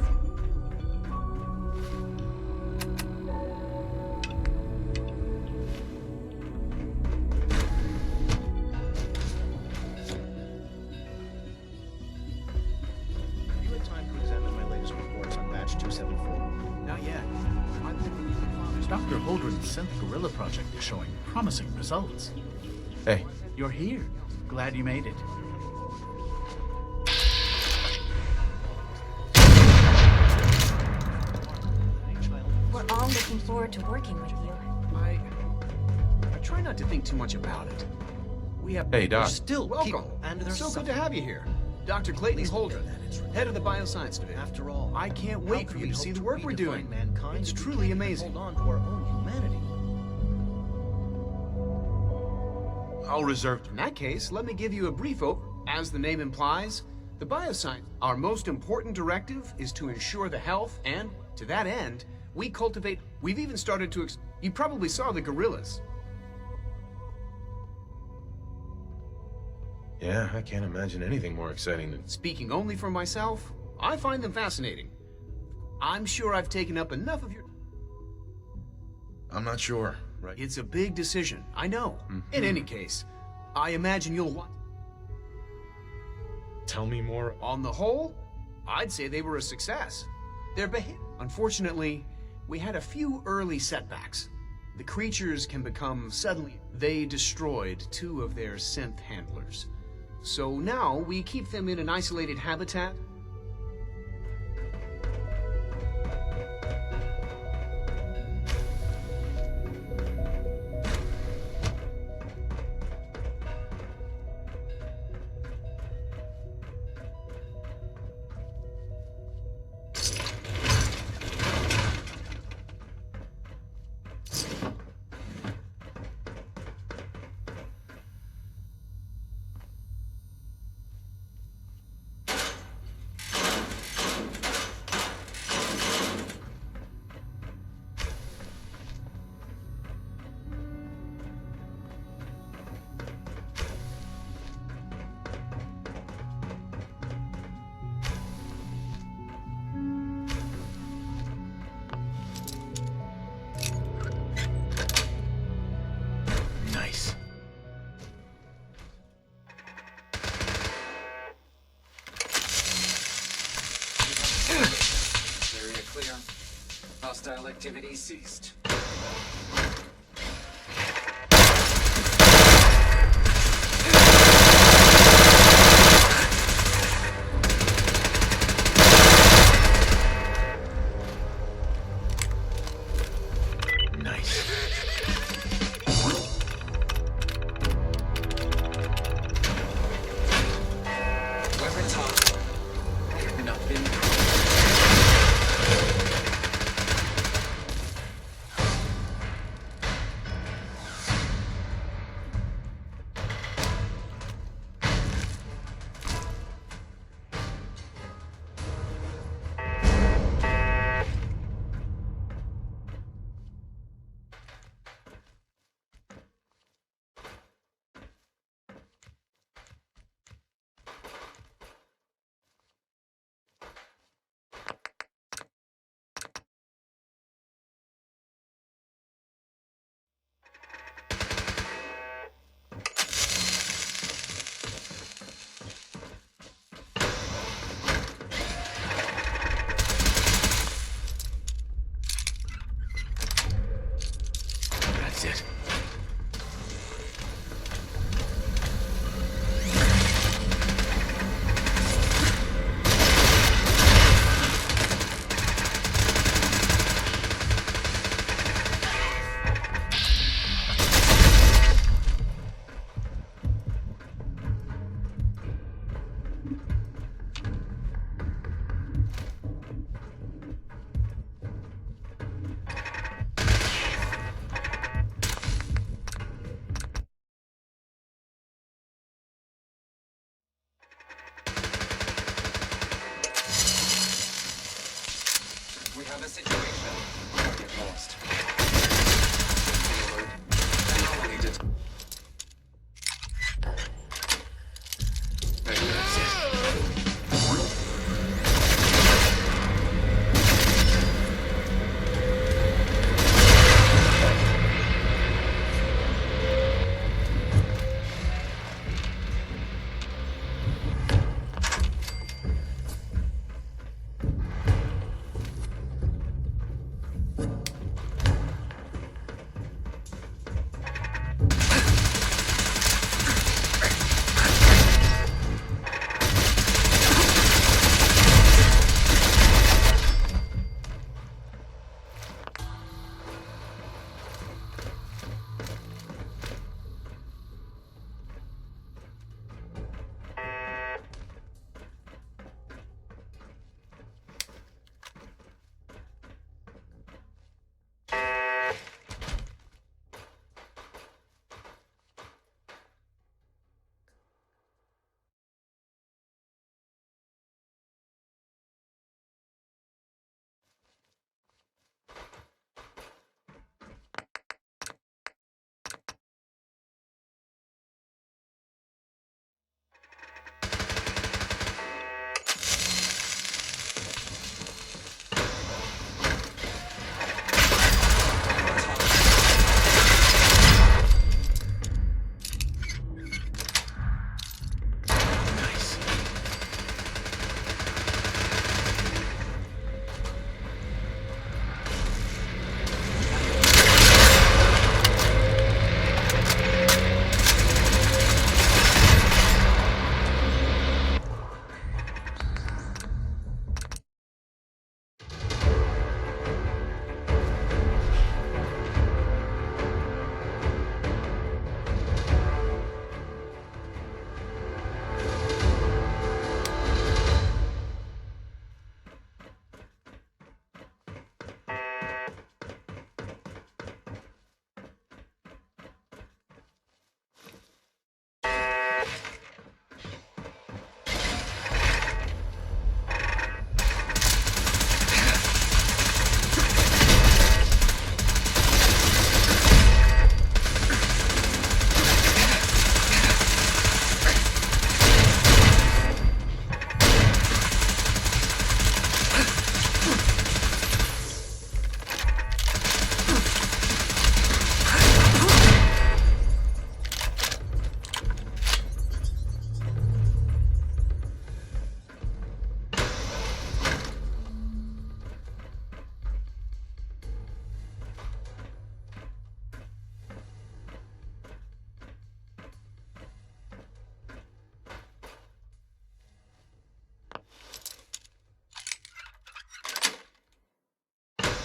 Have you had time to examine my latest reports on batch 274? Not yet. Dr. Holdren's synth gorilla project is showing promising results. Hey. You're here. Glad you made it. We're all looking forward to working with you. I try not to think too much about it. We have... Hey, Doc. Still welcome. And It's there's so good to have you here. Dr. Clayton Holdren, head of the Bioscience Division. After all, I can't wait for you to see the work we're doing. Mankind It's truly amazing. Hold on to our own humanity. I'll reserve... In that case, let me give you a brief overview. As the name implies, the bioscience, our most important directive is to ensure the health, and to that end, we cultivate... We've even started to... You probably saw the gorillas. Yeah, I can't imagine anything more exciting than... Speaking only for myself, I find them fascinating. I'm sure I've taken up enough of your... I'm not sure, right? It's a big decision, I know. In any case, I imagine you'll want... Tell me more. On the whole, I'd say they were a success. Unfortunately, we had a few early setbacks. The creatures can become suddenly... They destroyed 2 of their synth handlers. So now we keep them in an isolated habitat. Nice. Area clear. Hostile activity ceased. Nice. Weapons hot. Nothing. the situation. Target lost. Alert. Anomaly detected.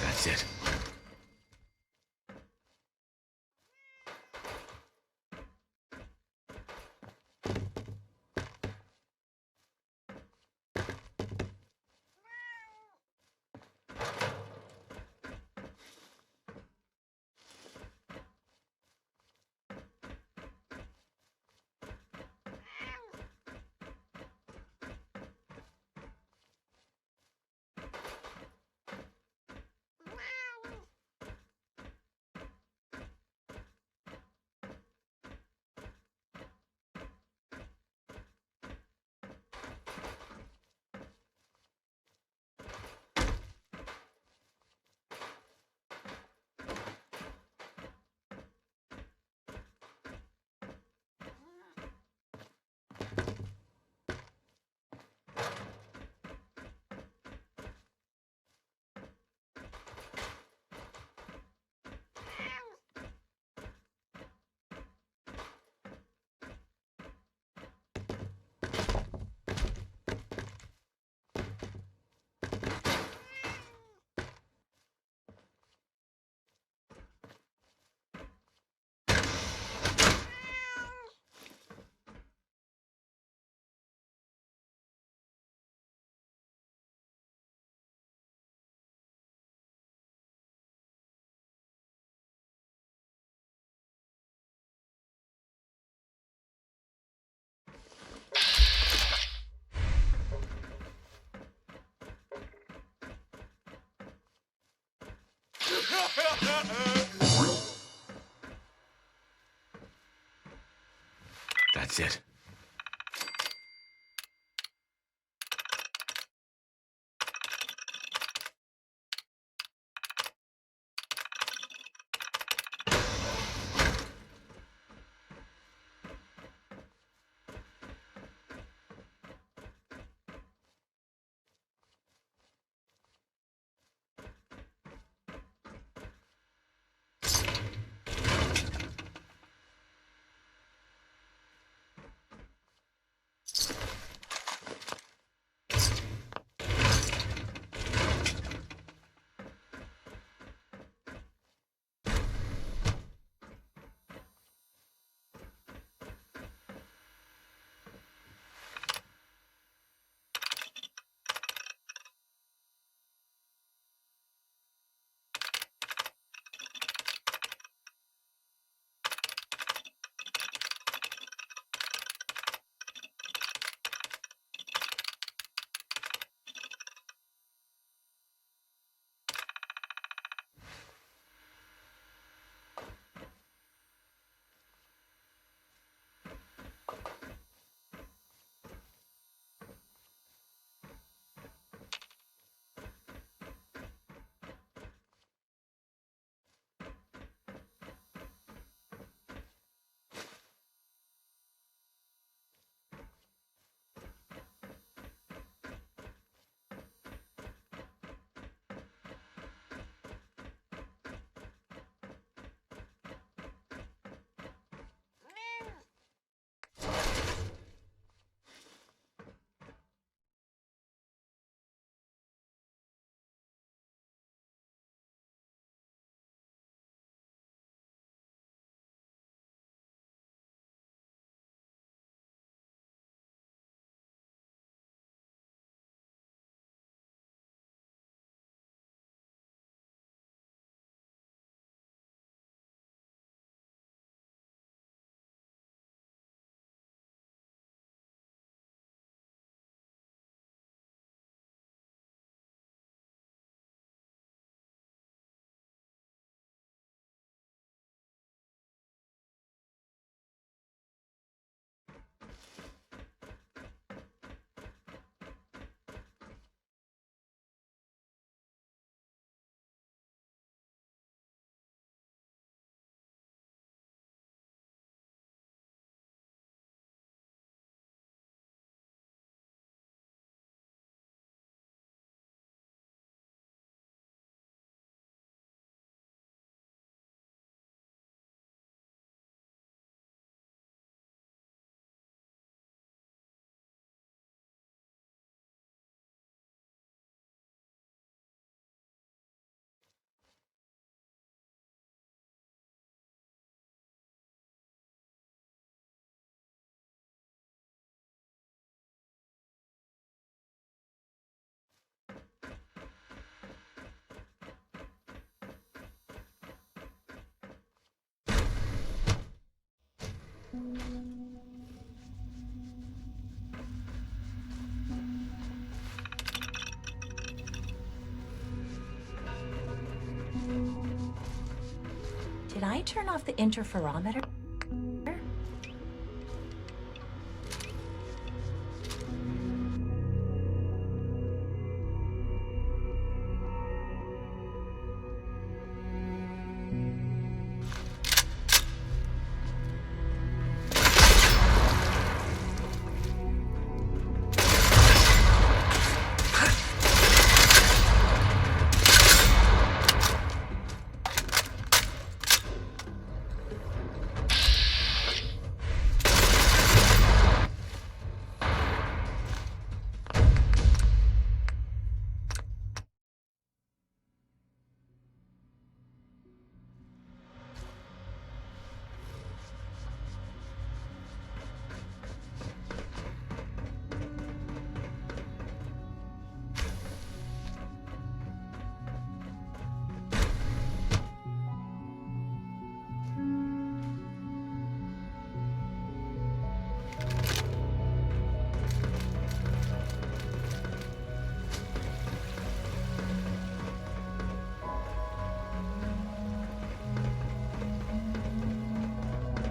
That's it. That's it. That's it. Did I turn off the interferometer?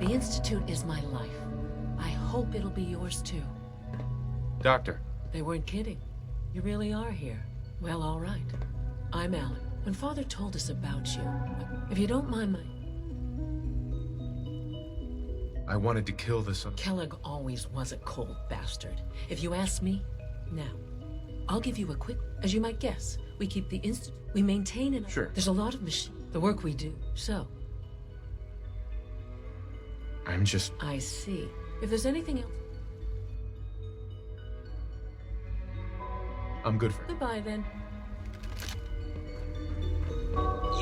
The Institute is my life. I hope it'll be yours too. Doctor. They weren't kidding. You really are here. Well, all right. I'm Alan. When Father told us about you, if you don't mind my... I wanted to kill this... Kellogg always was a cold bastard. If you ask me, now, I'll give you a quick... As you might guess, we keep the Institute. We maintain it. Sure. There's a lot of machine. The work we do. So... I'm just... I see. If there's anything else... I'm good for... Goodbye, then.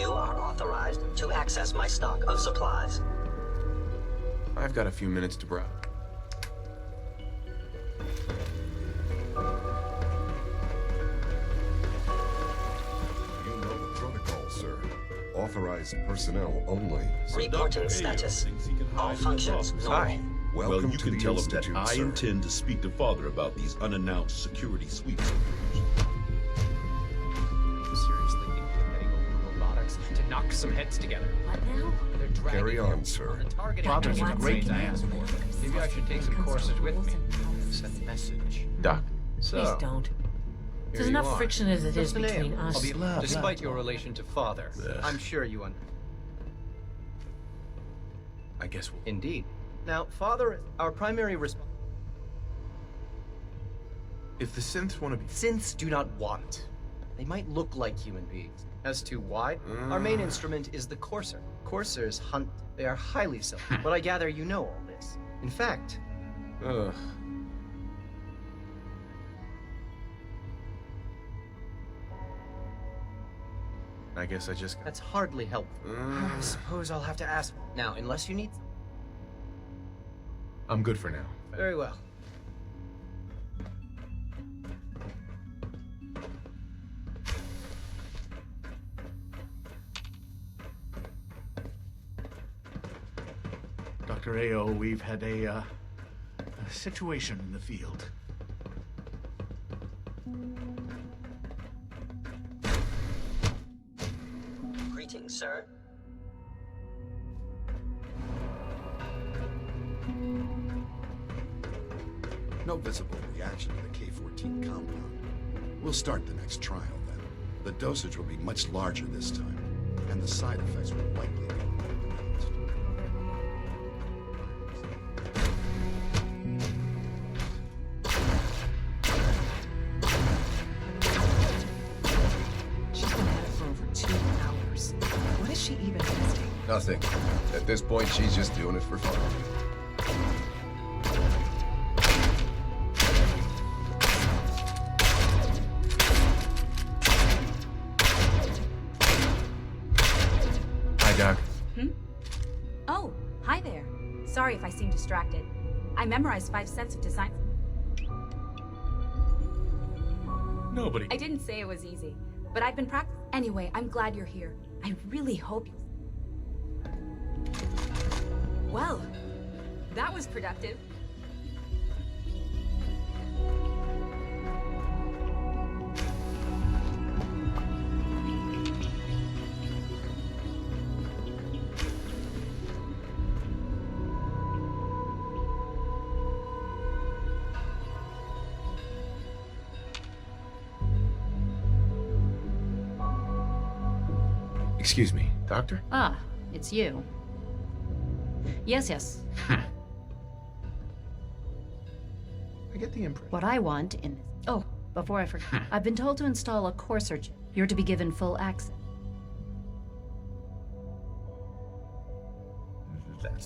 You are authorized to access my stock of supplies. I've got a few minutes to browse. You know the protocol, sir. Authorized personnel only. Reporting status. All functions normal. Welcome you to can the tell him Institute, that I sir. intend to speak to Father about these unannounced security sweeps. Seriously think they're heading over to robotics to knock some heads together. What now? They're dragging Carry on, sir. Father's a great man. Maybe I should take some courses with me. Send a message. Doc. So, Please don't. here There's you enough are. friction as it is What's the between name? us. Despite your relation to Father, I'm sure you I guess we'll... Indeed. Now, Father, our primary If the synths want to be... Synths do not want. They might look like human beings. As to why, our main instrument is the courser. Coursers hunt. They are highly selfish. But I gather you know all this. In fact... Ugh. I guess I just... That's hardly helpful. I suppose I'll have to ask... Now, unless you need... I'm good for now. Very well. Dr. A.O., we've had a situation in the field. Greetings, sir. No visible reaction to the K-14 compound. We'll start the next trial then. The dosage will be much larger this time, and the side effects will likely be more pronounced. She's been at it for over 2 hours. What is she even testing? Nothing. At this point, she's just doing it for fun. Hi, Doc. Oh, hi there. Sorry if I seem distracted. I memorized 5 sets of design. Nobody. I didn't say it was easy, but I've been practicing. Anyway, I'm glad you're here. I really hope you... Well, that was productive. Excuse me, Doctor? Ah, it's you. Yes, yes. I get the impression. What I want in... Oh, before I forget, I've been told to install a courser chip. You're to be given full access.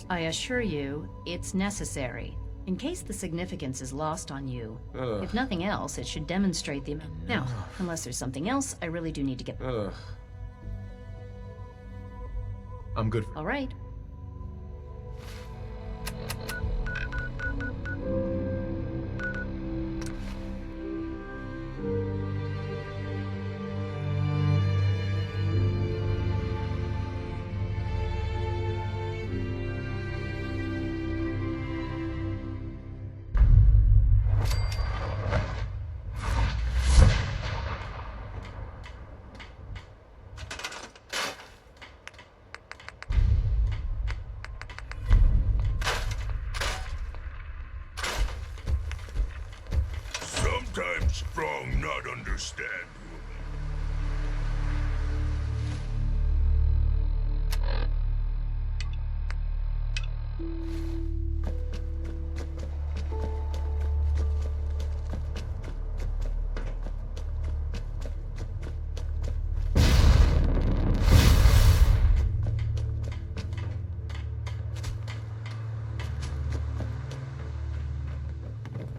I assure you, it's necessary. In case the significance is lost on you. Ugh. If nothing else, it should demonstrate the... Now, unless there's something else, I really do need to get... Ugh. I'm good for... All right. not understand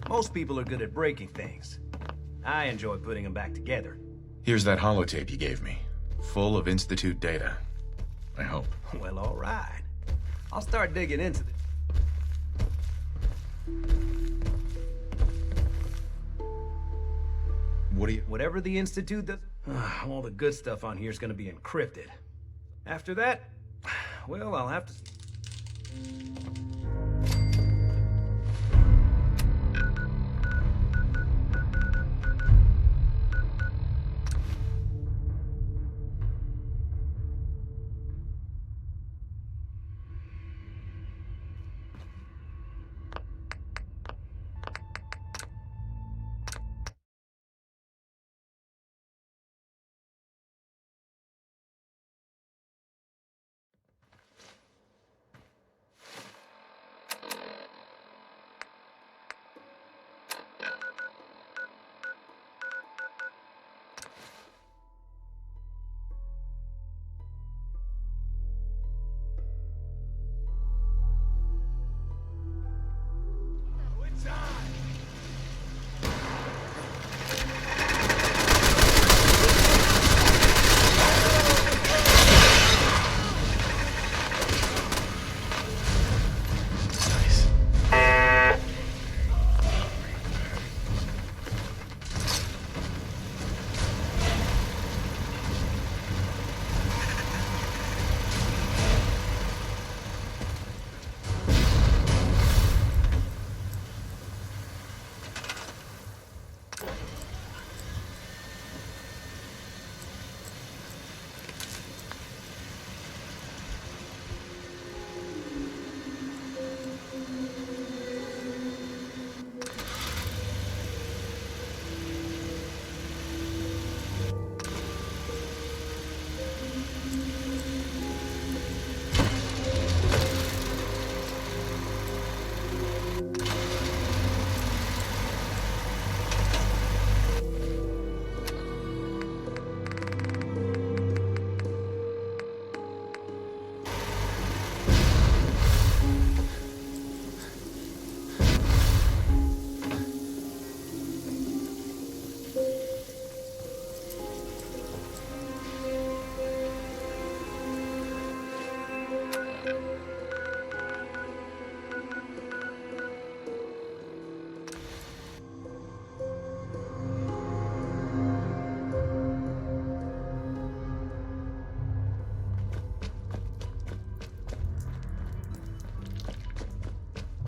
Most people are good at breaking things. I enjoy putting them back together. Here's that holotape you gave me, full of Institute data. I hope. Well, all right. I'll start digging into this. Whatever the Institute does, all the good stuff on here is going to be encrypted. After that, well, I'll have to...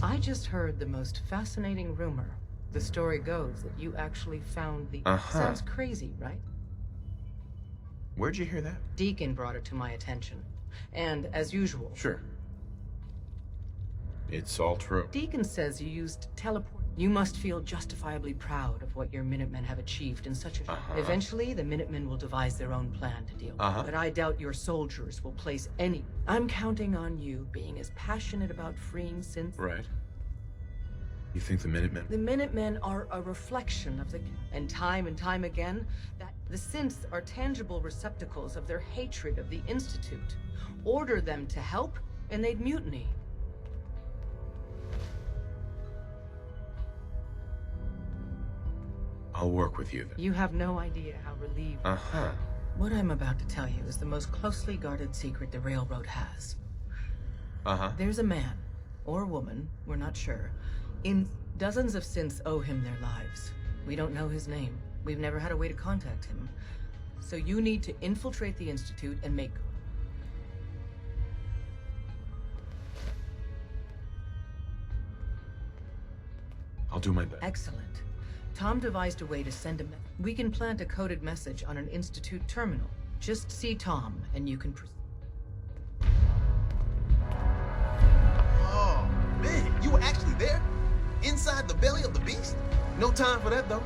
I just heard the most fascinating rumor. The story goes that you actually found the... Sounds crazy, right? Where'd you hear that? Deacon brought it to my attention. And, as usual... Sure. It's all true. Deacon says you used teleport. You must feel justifiably proud of what your Minutemen have achieved in such a... Eventually, the Minutemen will devise their own plan to deal with. But I doubt your soldiers will place any... I'm counting on you being as passionate about freeing synths... Right. You think the Minutemen... The Minutemen are a reflection of the... And time again, that the synths are tangible receptacles of their hatred of the Institute. Order them to help, and they'd mutiny. I'll work with you then. You have no idea how relieved... What I'm about to tell you is the most closely guarded secret the Railroad has. There's a man, or woman, we're not sure. Dozens of synths owe him their lives. We don't know his name. We've never had a way to contact him. So you need to infiltrate the Institute and make... I'll do my best. Excellent. Tom devised a way to send a... We can plant a coded message on an Institute terminal. Just see Tom, and you can... Oh, man, you were actually there? Inside the belly of the beast? No time for that, though.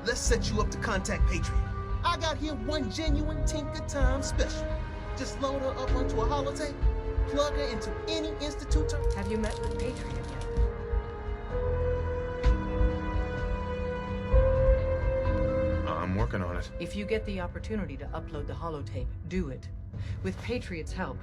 let's set you up to contact Patriot. I got here one genuine Tinker Time special. Just load her up onto a holotape, plug her into any institute. Have you met with Patriot yet? I'm working on it. If you get the opportunity to upload the holotape, do it. With Patriot's help.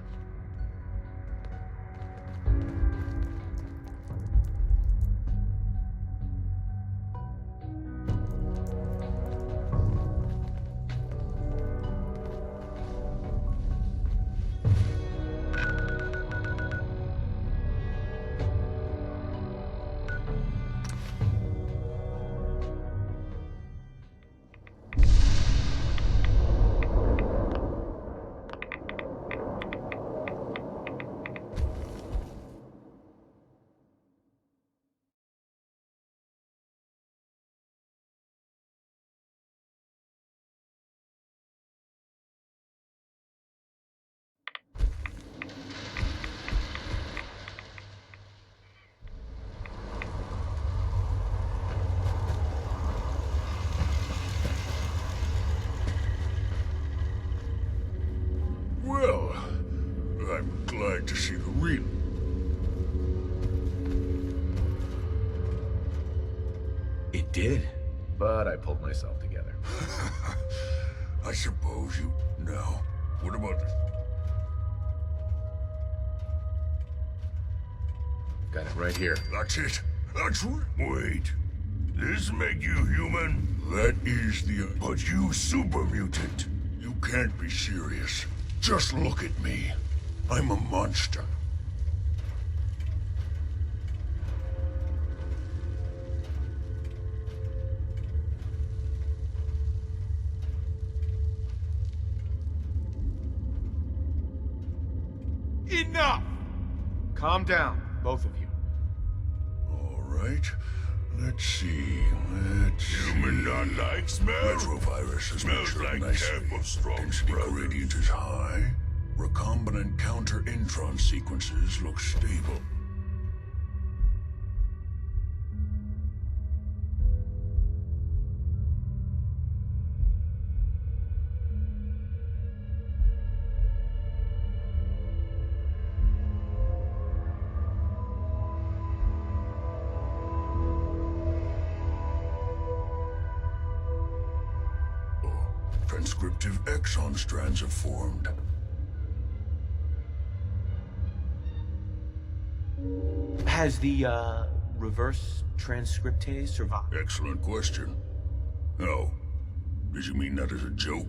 Well, I'm glad to see the real. It did, but I pulled myself together. I suppose you... Now, what about this? Got it right here. That's it. Wait. This make you human? That is the... But you super mutant. You can't be serious. Just look at me. I'm a monster. Enough! Calm down, both of you. All right. Let's see. Human not like smell? Retrovirus is Smells like nicely. camp of strong Density brothers. gradient is high. Recombinant counter-intron sequences look stable. Transcriptive exon strands have formed. Has the, reverse transcriptase survived? Excellent question. Oh, did you mean that as a joke?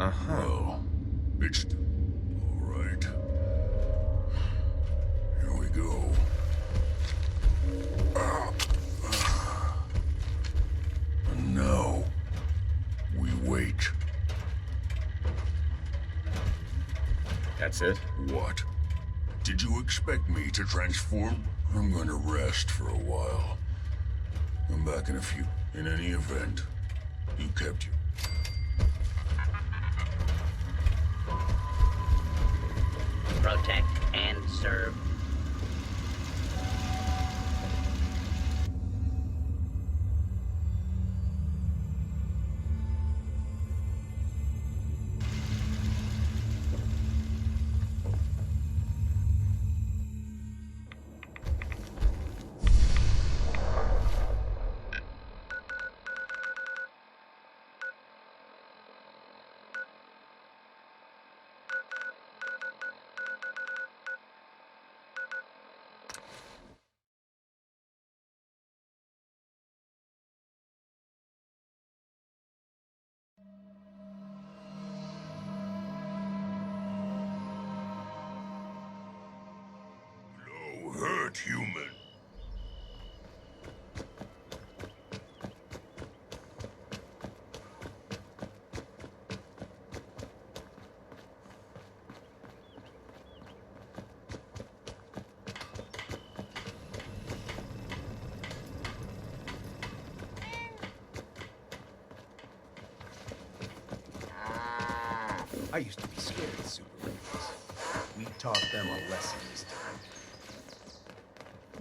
Uh-huh. Well, it's... all right. Here we go. And now, we wait. That's it? What? Did you expect me to transform? I'm gonna rest for a while. I'm back in a few. In any event, you kept you. Protect and serve. No hurt, human. I used to be scared of super mutants. We taught them a lesson this time.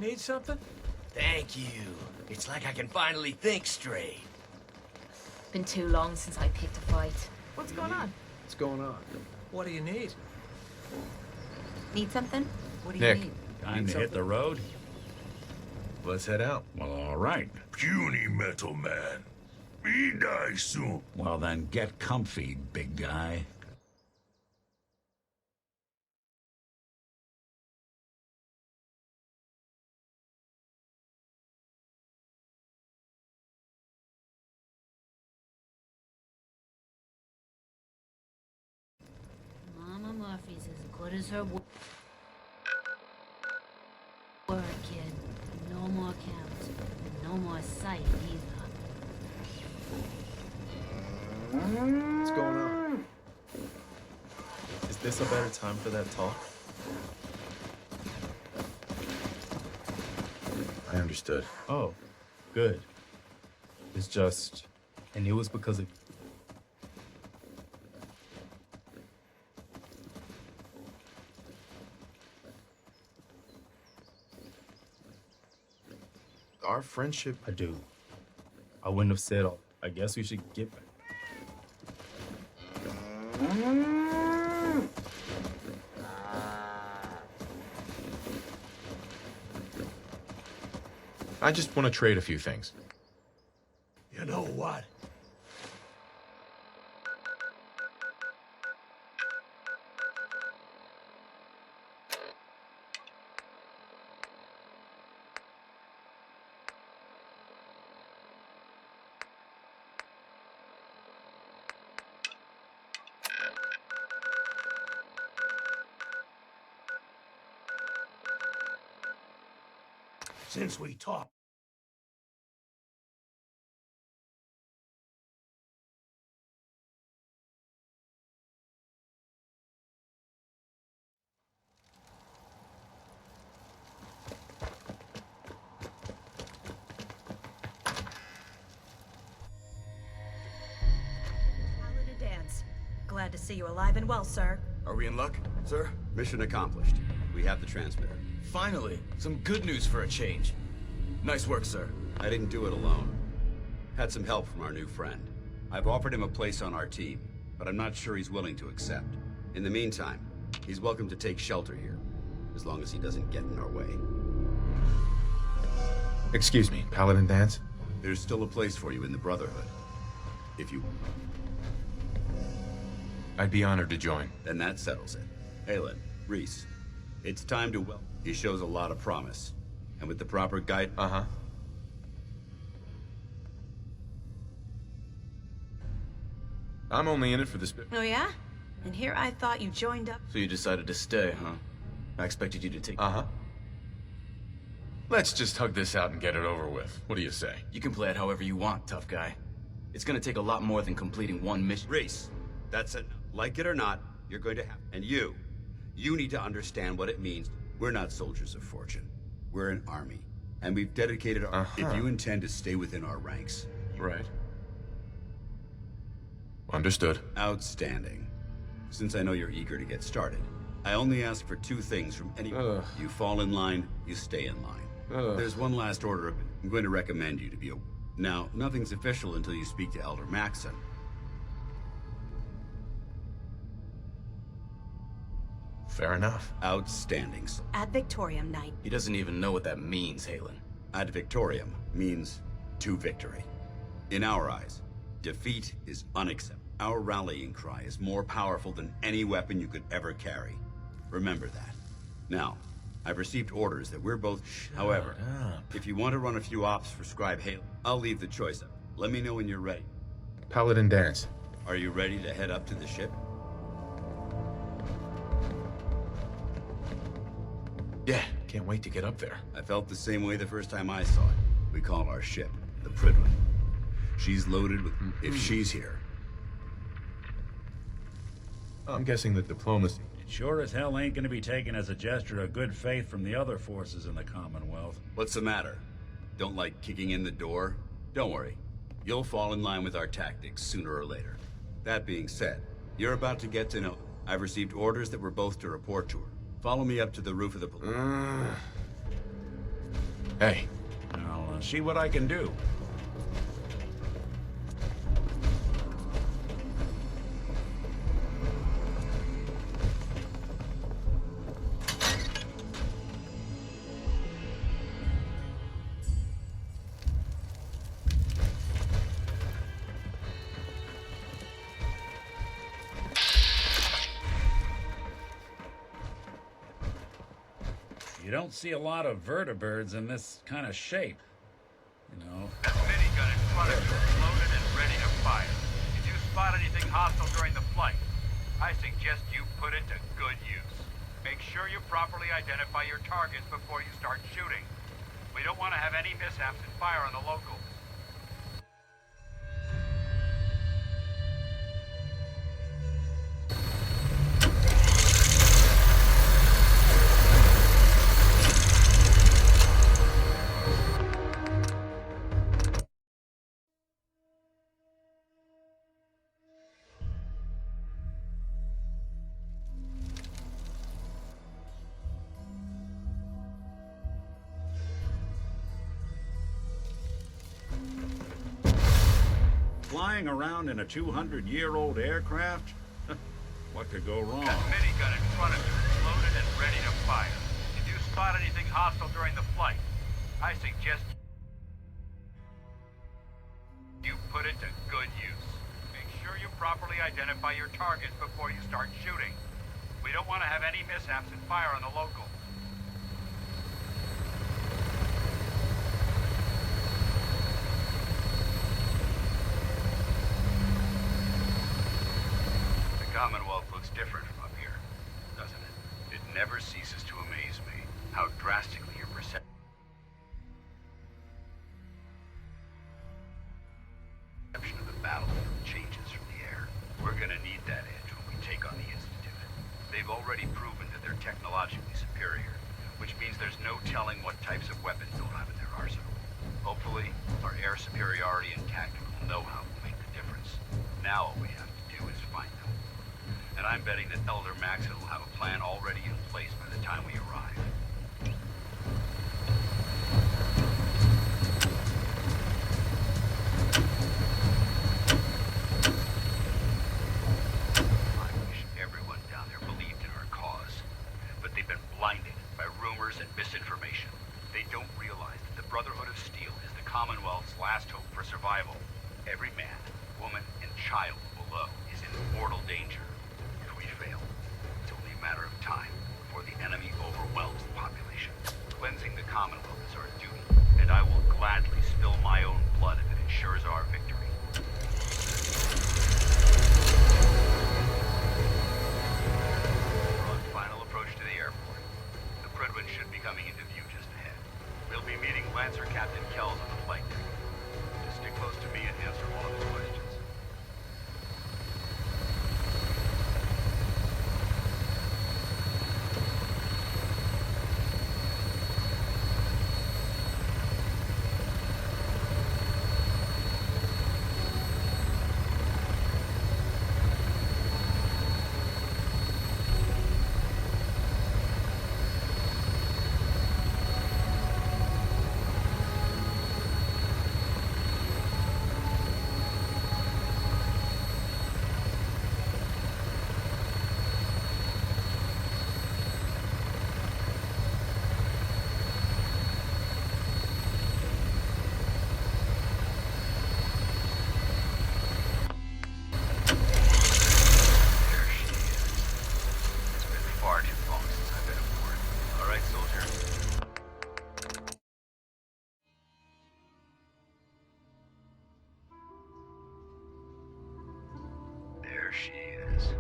Need something? Thank you. It's like I can finally think straight. been too long since I picked a fight. What's going on? What's going on? What do you need? Need something? What do Nick. you need? Time to hit the road? Let's head out. Well, all right. Puny metal man. He dies soon. Well, then get comfy, big guy. Mama Murphy's as good as her word, kid. No more counts. No more sight either. What's going on? Is this a better time for that talk? I understood. Oh, good. It's just... And it was because of... Our friendship... I do. I wouldn't have said all. I guess we should get back. I just want to trade a few things. You know what? Since we talked. Paladin Dance. Glad to see you alive and well, sir. Are we in luck, sir? Mission accomplished. We have the transmitter. Finally, some good news for a change. Nice work, sir. I didn't do it alone. Had some help from our new friend. I've offered him a place on our team, but I'm not sure he's willing to accept. In the meantime, he's welcome to take shelter here, as long as he doesn't get in our way. Excuse me, Paladin Dance? There's still a place for you in the Brotherhood. If you... I'd be honored to join. Then that settles it. Halen, Reese, it's time to well. He shows a lot of promise. And with the proper guide... Uh-huh. I'm only in it for the Oh, yeah? And here I thought you joined up. So you decided to stay, huh? I expected you to take... Uh-huh. Let's just hug this out and get it over with. What do you say? You can play it however you want, tough guy. It's gonna take a lot more than completing one mission. Reese, that's it. Like it or not, you're going to have... And you need to understand what it means. We're not soldiers of fortune. We're an army. And we've dedicated our... If you intend to stay within our ranks... Right. Understood. Outstanding. Since I know you're eager to get started, I only ask for two things from anyone. You fall in line, you stay in line. There's one last order. I'm going to recommend you to be a... Now, nothing's official until you speak to Elder Maxon. Fair enough. Outstanding. Ad Victoriam Knight. He doesn't even know what that means, Halen. Ad Victoriam means to victory. In our eyes, defeat is unacceptable. Our rallying cry is more powerful than any weapon you could ever carry. Remember that. Now, I've received orders that we're both... However, if you want to run a few ops for Scribe Halen, I'll leave the choice up. Let me know when you're ready. Paladin Dance. Are you ready to head up to the ship? Yeah, can't wait to get up there. I felt the same way the first time I saw it. We call our ship the Pridwen. She's loaded with... If she's here... I'm guessing that diplomacy... It sure as hell ain't gonna be taken as a gesture of good faith from the other forces in the Commonwealth. What's the matter? Don't like kicking in the door? Don't worry. You'll fall in line with our tactics sooner or later. That being said, you're about to get to know... I've received orders that we're both to report to her. Follow me up to the roof of the... Hey. I'll see what I can do. You don't see a lot of vertibirds in this kind of shape. You know. That minigun in front of you is loaded and ready to fire. If you spot anything hostile during the flight, I suggest you put it to good use. Make sure you properly identify your targets before you start shooting. We don't want to have any mishaps and fire on the locals. Flying around in a 200-year-old aircraft? What could go wrong? That minigun in front of you is loaded and ready to fire. If you spot anything hostile during the flight, I suggest you put it to good use. Make sure you properly identify your targets before you start shooting. We don't want to have any mishaps and fire on the locals. The Commonwealth looks different from up here, doesn't it? It never ceases to amaze me how drastically your perception of the battlefield changes from the air. We're gonna need that edge when we take on the Institute. They've already proven that they're technologically superior, which means there's no telling what types of weapons they'll have in their arsenal. Hopefully, our air superiority and tactical know-how will make the difference. Now all we have to do is find them. And I'm betting that Elder Maxon will have a plan already in place by the time we arrive. I wish everyone down there believed in our cause. But they've been blinded by rumors and misinformation. They don't realize that the Brotherhood of Steel is the Commonwealth's last hope for survival. Every man, woman, and child below is in mortal danger. It's only a matter of time before the enemy overwhelms the population. Cleansing the Commonwealth is our duty, and I will gladly spill my own blood if it ensures our victory. We're on final approach to the airport. The Prydwen should be coming into view just ahead. We'll be meeting Lancer Captain Kells on the flight deck. Just stick close to me and answer all of his questions. She is.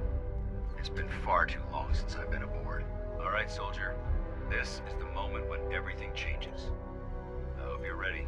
It's been far too long since I've been aboard. All right, soldier. This is the moment when everything changes. I hope you're ready.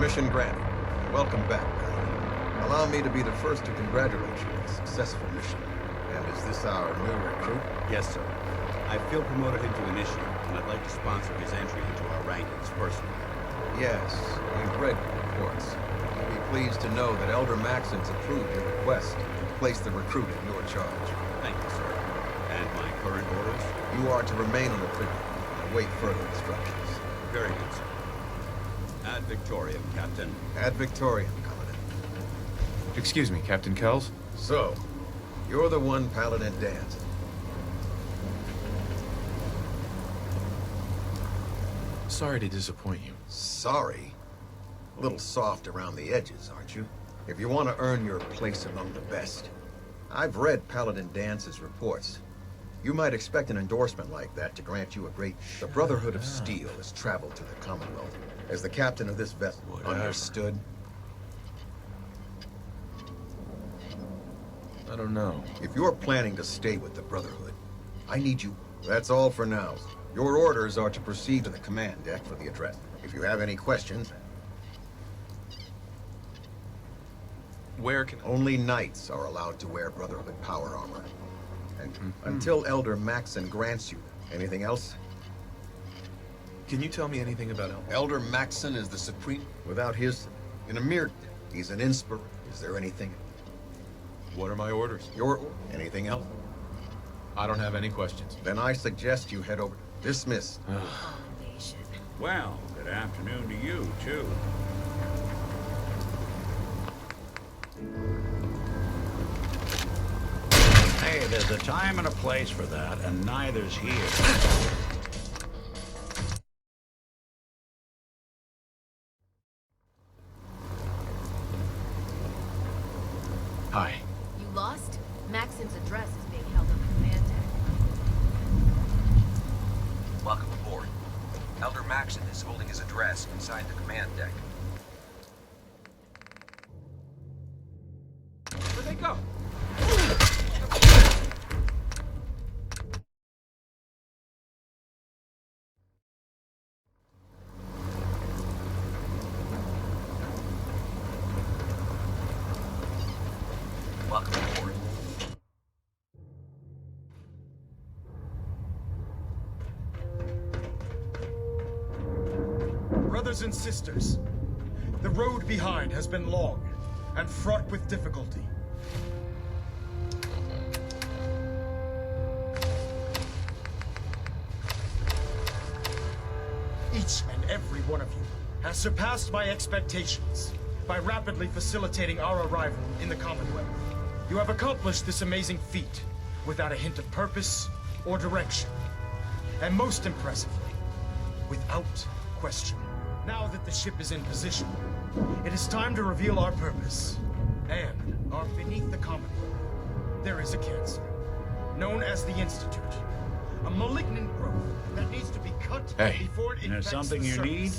Mission granted. Welcome back, Colonel. Allow me to be the first to congratulate you on a successful mission. And is this our new recruit? Yes, sir. I feel promoted him to initiate, and I'd like to sponsor his entry into our rankings personally. Yes, we've read reports. You'll be pleased to know that Elder Maxon's approved your request to place the recruit in your charge. Thank you, sir. And my current orders? You are to remain on the privy and wait further instructions. Very good, sir. Ad Victoriam, Captain. Ad Victoriam, Commandant. Excuse me, Captain Kells? So, you're the one Paladin Dan's. Sorry to disappoint you. Sorry? A little soft around the edges, aren't you? If you want to earn your place among the best. I've read Paladin Dance's reports. You might expect an endorsement like that to grant you a great... The Brotherhood of Steel has traveled to the Commonwealth. As the captain of this vessel, understood? I don't know. If you're planning to stay with the Brotherhood, I need you. That's all for now. Your orders are to proceed to the command deck for the address. If you have any questions... Where can... Only knights are allowed to wear Brotherhood power armor. And until Elder Maxon grants you. Anything else? Can you tell me anything about Elder Maxon is the supreme... Without his... In a mere... He's an inspiration. Is there anything... What are my orders? Anything else? I don't have any questions. Then I suggest you head over... Dismissed. Well, good afternoon to you, too. Hey, there's a time and a place for that, and neither's here. Hi. You lost? Maxon's address is being held on the command deck. Welcome aboard. Elder Maxon is holding his address inside the command deck. Where'd they go? Welcome aboard. Brothers and sisters, the road behind has been long and fraught with difficulty. Each and every one of you has surpassed my expectations by rapidly facilitating our arrival in the Commonwealth. You have accomplished this amazing feat without a hint of purpose or direction. And most impressively, without question. Now that the ship is in position, it is time to reveal our purpose. And beneath the Commonwealth, there is a cancer, known as the Institute. A malignant growth that needs to be cut before it infects something the you surface. need?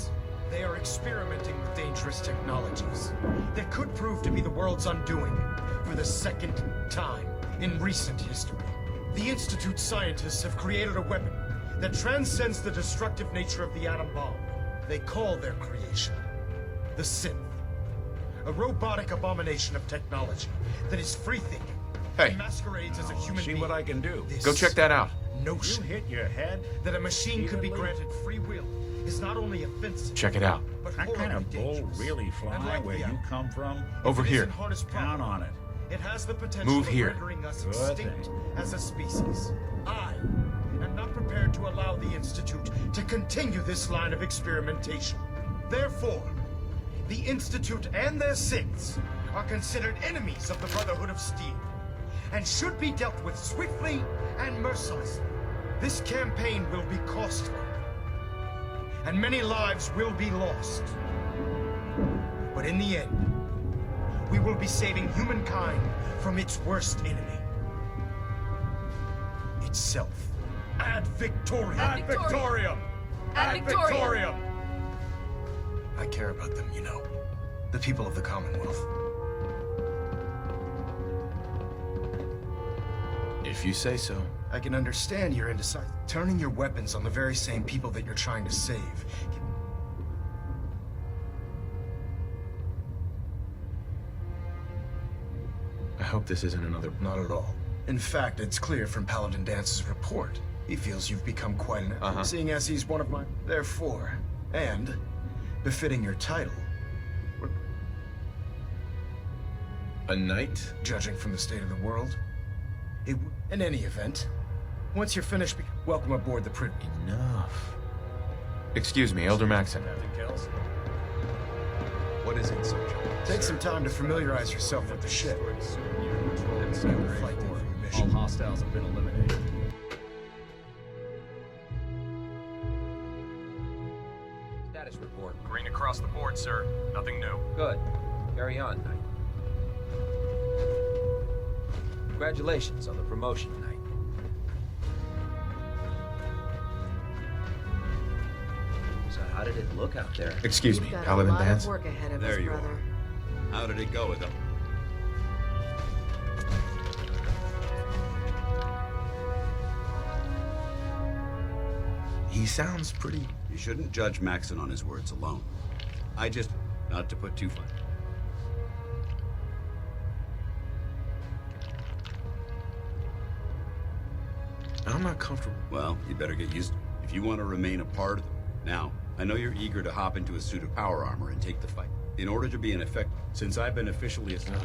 They are experimenting with dangerous technologies that could prove to be the world's undoing for the second time in recent history. The Institute scientists have created a weapon that transcends the destructive nature of the atom bomb. They call their creation the Synth. A robotic abomination of technology that is free-thinking. Hey. And masquerades as a human See being. what I can do. Go check that out. Notion You hit your head that a machine could be granted free will is not only offensive, Check it out. but That kind of horribly bull dangerous. really fly And like where the you come from? Over If it here. isn't harnessed Count properly, on it. it has the potential Move of here. rendering us Good extinct thing. as a species. I am not prepared to allow the Institute to continue this line of experimentation. Therefore, the Institute and their Synths are considered enemies of the Brotherhood of Steel and should be dealt with swiftly and mercilessly. This campaign will be costly, and many lives will be lost. But in the end, we will be saving humankind from its worst enemy. Itself. Ad Victoriam! Ad Victoriam! Ad Victoriam! I care about them, you know. The people of the Commonwealth. If you say so. I can understand your indecisive. Turning your weapons on the very same people that you're trying to save. I hope this isn't another... Not at all. In fact, it's clear from Paladin Dance's report. He feels you've become quite an... Seeing as he's one of my... Therefore, and befitting your title... A knight? Judging from the state of the world. In any event, once you're finished, welcome aboard the Prince. Enough. Excuse me, Elder Maxon. What is it, soldier? Take some time to familiarize yourself with the ship. All hostiles have been eliminated. Status report. Green across the board, sir. Nothing new. Good. Carry on, Knight. Congratulations on the promotion, Knight. So how did it look out there? Excuse me, We've got Paladin a lot Dance? of work ahead of There us, you brother. are. How did it go with them? He sounds pretty... You shouldn't judge Maxon on his words alone. I just... not to put too fine. I'm not comfortable. Well, you better get used to it. If you want to remain a part of them. Now, I know you're eager to hop into a suit of power armor and take the fight. In order to be an effective... Since I've been officially assigned...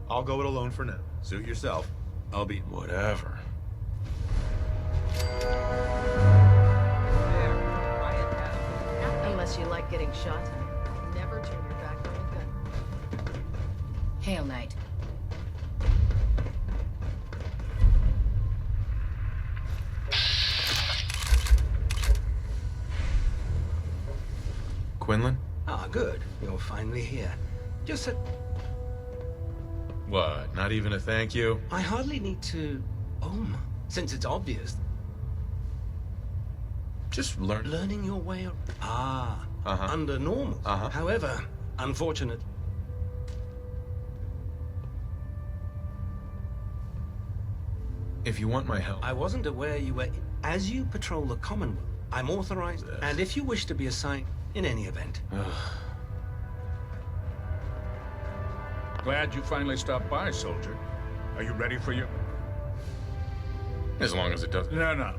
I'll go it alone for now. Suit yourself. I'll be... Whatever. Unless you like getting shot. Never turn your back on a gun. Hail, Knight. Quinlan? Ah, good. You're finally here. Just a... What, not even a thank you? I hardly need to... since it's obvious. Just learn... Learning your way... under normal. However, unfortunate. If you want my help... I wasn't aware you were... As you patrol the Commonwealth, I'm authorized... And if you wish to be assigned... In any event. Glad you finally stopped by, soldier. Are you ready for your... As long as it doesn't... No.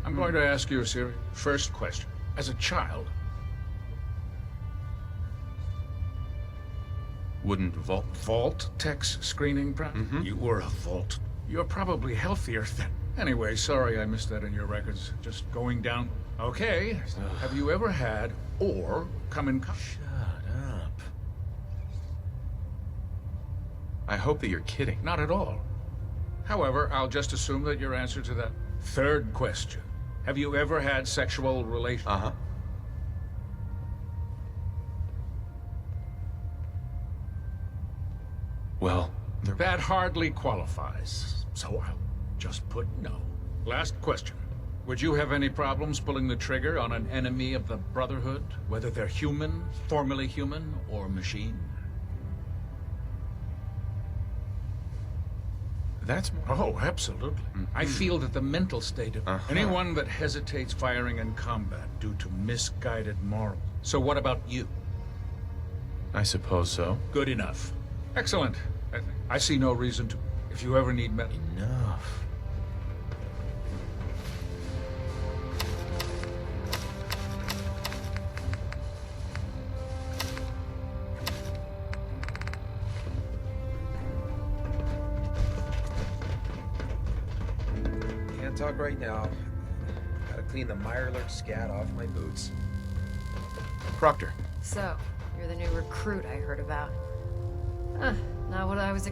I'm going to ask you a serious first question. As a child... Wouldn't vault... Vault techs screening, You were a vault. You're probably healthier than... Anyway, sorry I missed that in your records. Just going down... Okay. Have you ever had, or come in... Shut up. I hope that you're kidding. Not at all. However, I'll just assume that your answer to that third question. Have you ever had sexual relations? Well, that hardly qualifies, so I'll just put no. Last question. Would you have any problems pulling the trigger on an enemy of the Brotherhood, whether they're human, formerly human, or machine? That's more... Oh, absolutely. I feel that the mental state of anyone that hesitates firing in combat due to misguided morals. So what about you? I suppose so. Good enough. Excellent. I see no reason to... If you ever need medical... Enough. Can't talk right now. Gotta clean the Mirelurk scat off my boots. Proctor. So, you're the new recruit I heard about. Not what I was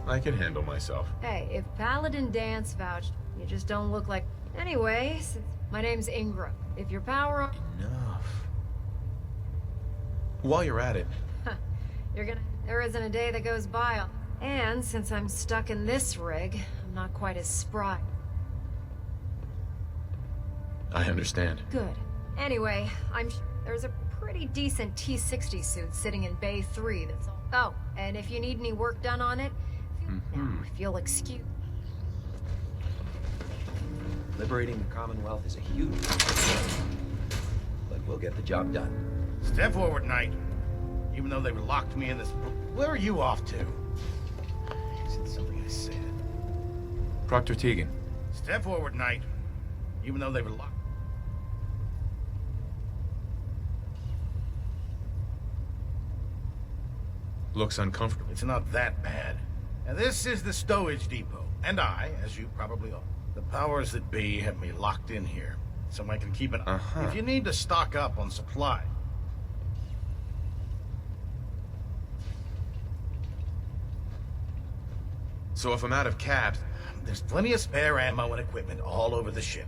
I can handle myself. Hey, if Paladin Dance vouched, you just don't look like... Anyways, my name's Ingram. If your power... Enough. While you're at it... You're gonna... There isn't a day that goes by. And since I'm stuck in this rig, I'm not quite as spry. I understand. Good. Anyway, there's a pretty decent T-60 suit sitting in Bay 3 that's all... Oh, and if you need any work done on it, if you'll excuse... Liberating the Commonwealth is a huge but we'll get the job done. Step forward, Knight. Even though they locked me in this... Where are you off to? Is it something I said? Proctor Tegan. Step forward, Knight. Even though they were locked... Looks uncomfortable. It's not that bad. And this is the stowage depot. And I, as you probably know, the powers that be have me locked in here. So I can keep an eye. If you need to stock up on supply. So if I'm out of caps... There's plenty of spare ammo and equipment all over the ship.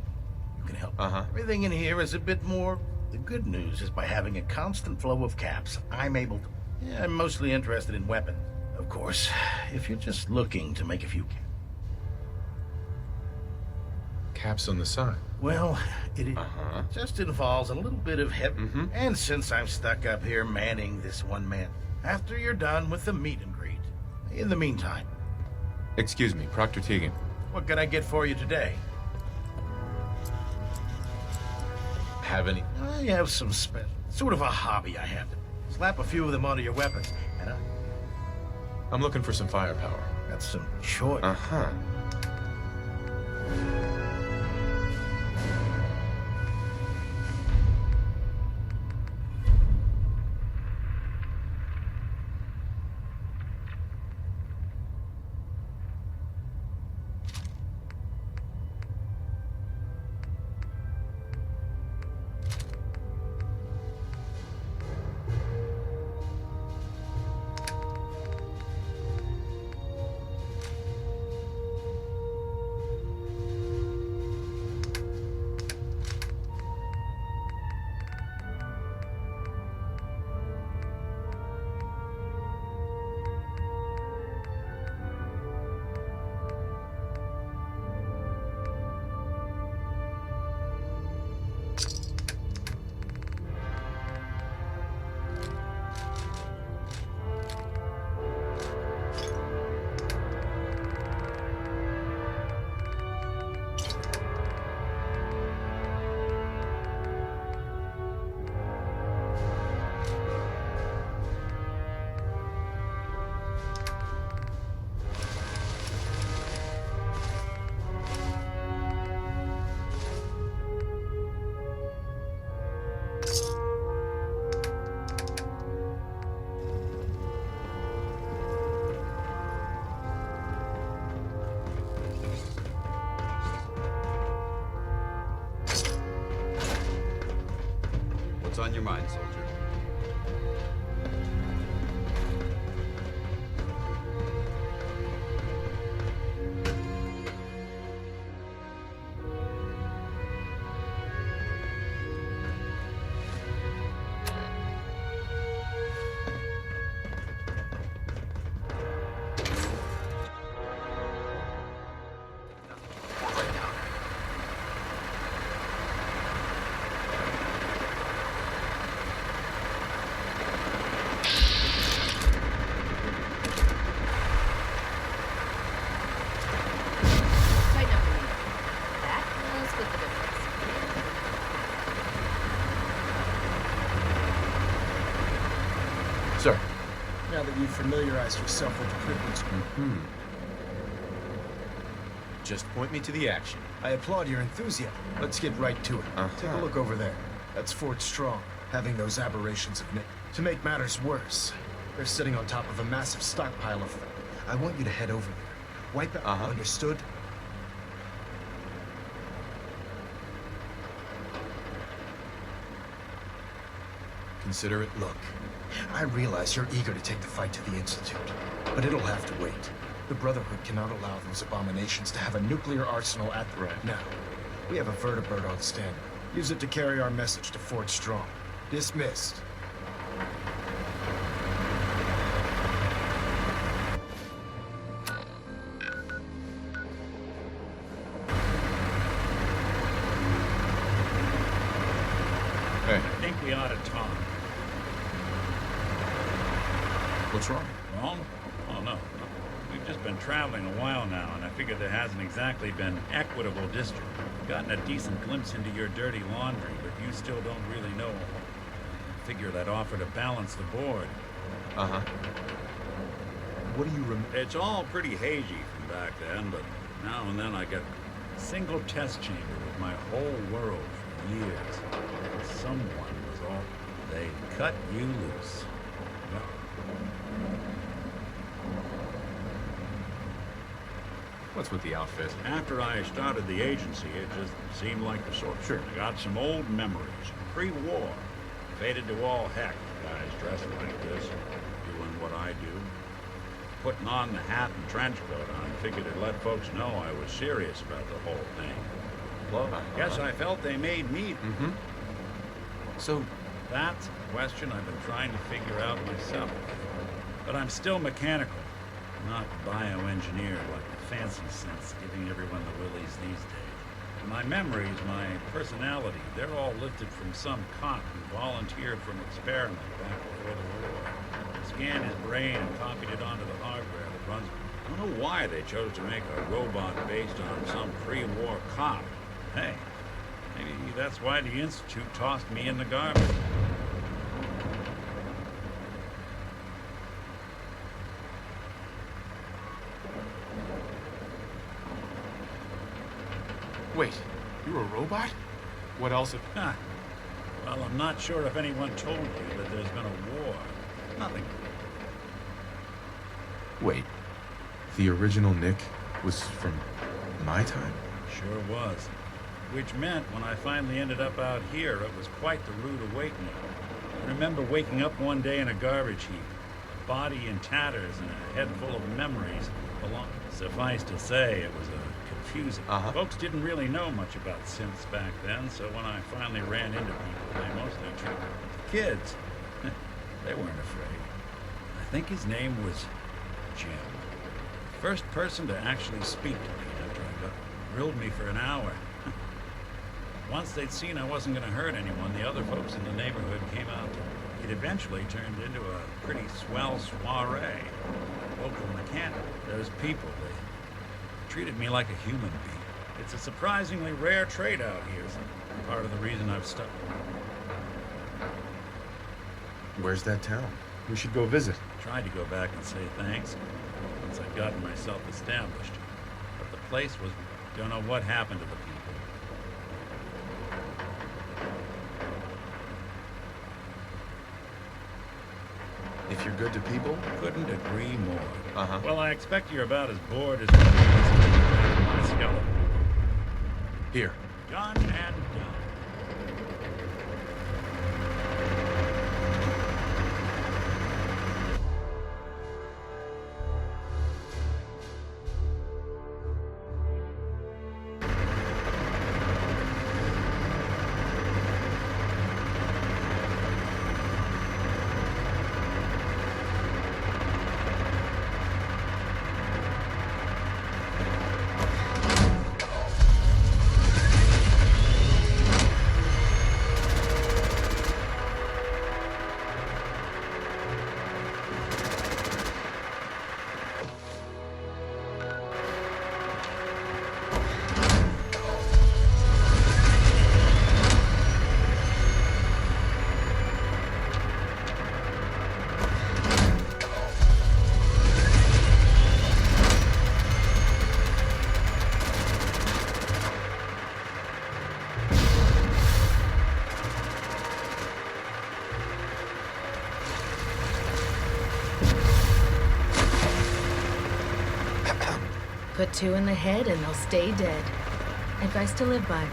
You can help. Everything in here is a bit more... The good news is by having a constant flow of caps, I'm able to... Yeah, I'm mostly interested in weapons. Of course, if you're just looking to make a few... Caps on the side. Well, it just involves a little bit of heavy... And since I'm stuck up here manning this one man, after you're done with the meet and greet, in the meantime... Excuse me, Proctor Tegan. What can I get for you today? Have any... I have some sort of a hobby I have. Slap a few of them onto your weapons, and I'm looking for some firepower. That's some choice. What's on your mind, soldier? Sir. Now that you've familiarized yourself with the privilege... Just point me to the action. I applaud your enthusiasm. Let's get right to it. Take a look over there. That's Fort Strong, having those aberrations of Nick. To make matters worse, they're sitting on top of a massive stockpile of them. I want you to head over there. Wipe out, understood? Consider it. Look, I realize you're eager to take the fight to the Institute, but it'll have to wait. The Brotherhood cannot allow those abominations to have a nuclear arsenal at the now. We have a vertibird on standby. Use it to carry our message to Fort Strong. Dismissed. I think we ought to talk. What's wrong? Wrong? Oh, no. We Just been traveling a while now, and I figured there hasn't exactly been equitable district. Gotten a decent glimpse into your dirty laundry, but you still don't really know. Figured I'd offer to balance the board. Uh-huh. What do you remember? It's all pretty hazy from back then, but now and then I get a single test chamber with my whole world for years. And someone was all... They cut you loose. Yep. What's with the outfit? After I started the agency, it just seemed like the sort. Sure. I got some old memories. Pre-war. Faded to all heck, guys dressed like this, doing what I do. Putting on the hat and trench coat on, figured it'd let folks know I was serious about the whole thing. Well, I guess I felt they made me. Mm-hmm. So, that's a question I've been trying to figure out myself. But I'm still mechanical, not bioengineered like the fancy sense giving everyone the willies these days. My memories, my personality, they're all lifted from some cop who volunteered for an experiment back before the war. Scanned his brain and copied it onto the hardware that runs. I don't know why they chose to make a robot based on some pre-war cop. Hey, maybe that's why the Institute tossed me in the garbage. Wait, you're a robot? What else? Well, I'm not sure if anyone told you that there's been a war. Nothing. Wait, the original Nick was from my time? Sure was. Which meant when I finally ended up out here, it was quite the rude awakening. I remember waking up one day in a garbage heap, a body in tatters and a head full of memories. Suffice to say, it was confusing. Folks didn't really know much about synths back then, so when I finally ran into people, they mostly treated kids. They weren't afraid. I think his name was Jim. First person to actually speak to me after I got grilled me for an hour. Once they'd seen I wasn't going to hurt anyone, the other folks in the neighborhood came out. It eventually turned into a pretty swell soiree. Local mechanic. Those people, they treated me like a human being. It's a surprisingly rare trait out here. So part of the reason I've stuck. Where's that town? We should go visit. Tried to go back and say thanks once I'd gotten myself established. But the place was... Don't know what happened to the people. If you're good to people? Couldn't agree more. Uh-huh. Well, I expect you're about as bored as my skeleton. Here. Done and done. Put two in the head and they'll stay dead. Advice to live by.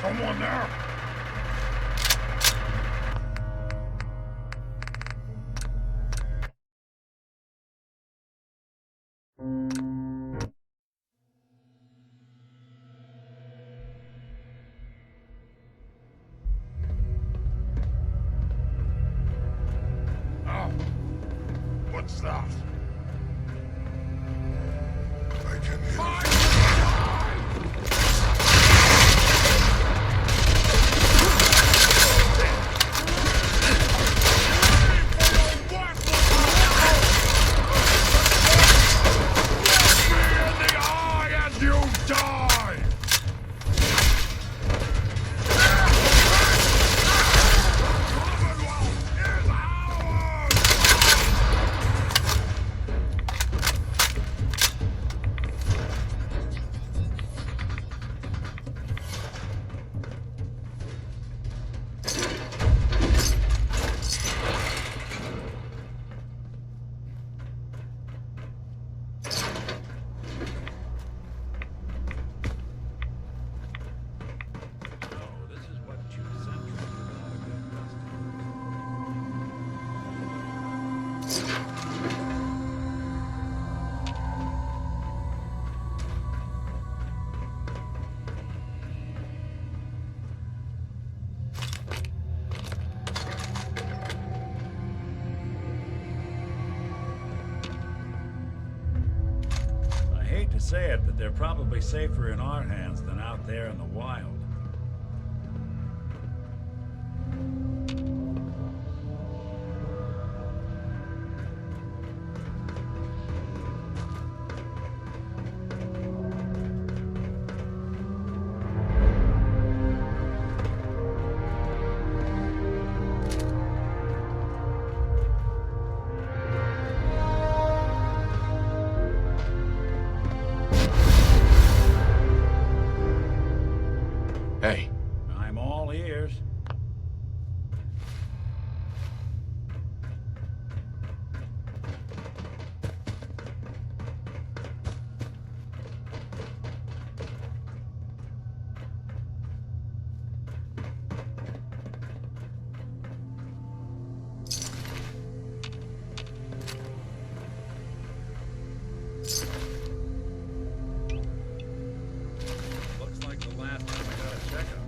Someone there? Oh, what's that? I can hear you die! I hate to say it, but they're probably safer in our hands than out there in the wild. Hey. I'm all ears. Looks like the last time I got a checkup.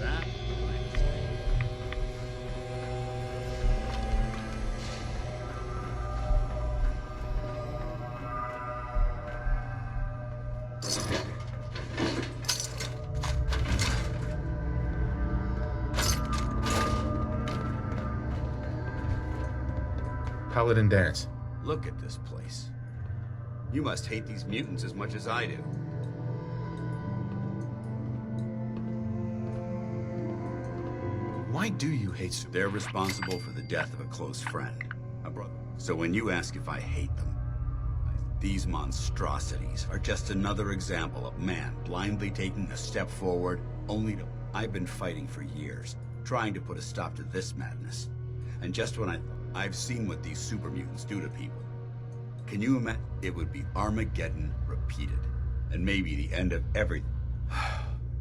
That Paladin Dance. Look at this place. You must hate these mutants as much as I do. Why do you hate super? They're responsible for the death of a close friend, a brother. So when you ask if I hate them, these monstrosities are just another example of man blindly taking a step forward, only to... I've been fighting for years, trying to put a stop to this madness. And just when I've seen what these super mutants do to people. Can you imagine? It would be Armageddon repeated, and maybe the end of everything.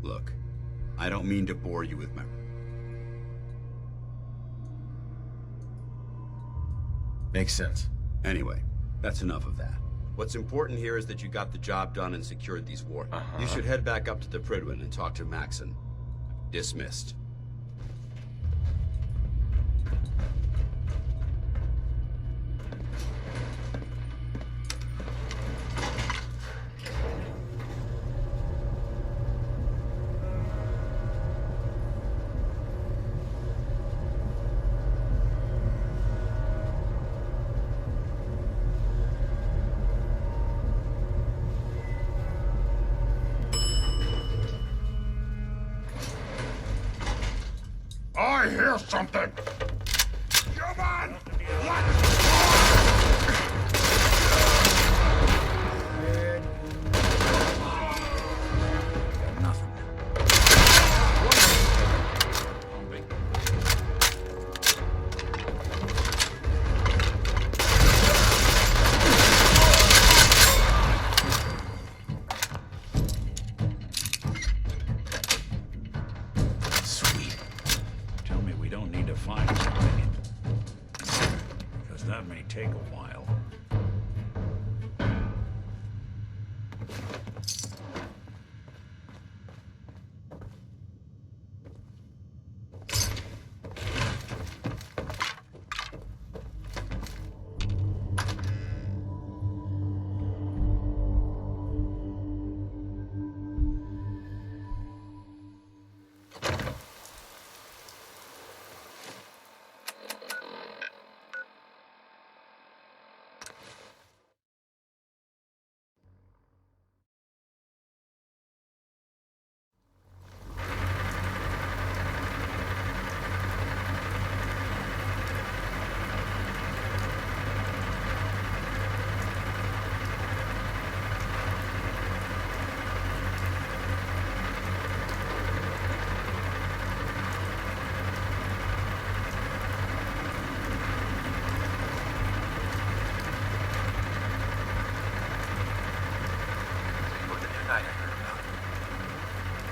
Look, I don't mean to bore you with my... Makes sense. Anyway, that's enough of that. What's important here is that you got the job done and secured these wards. You should head back up to the Prydwen and talk to Maxon. Dismissed. I hear something! Come on! Nothing. don't need to find something. Because that may take a while.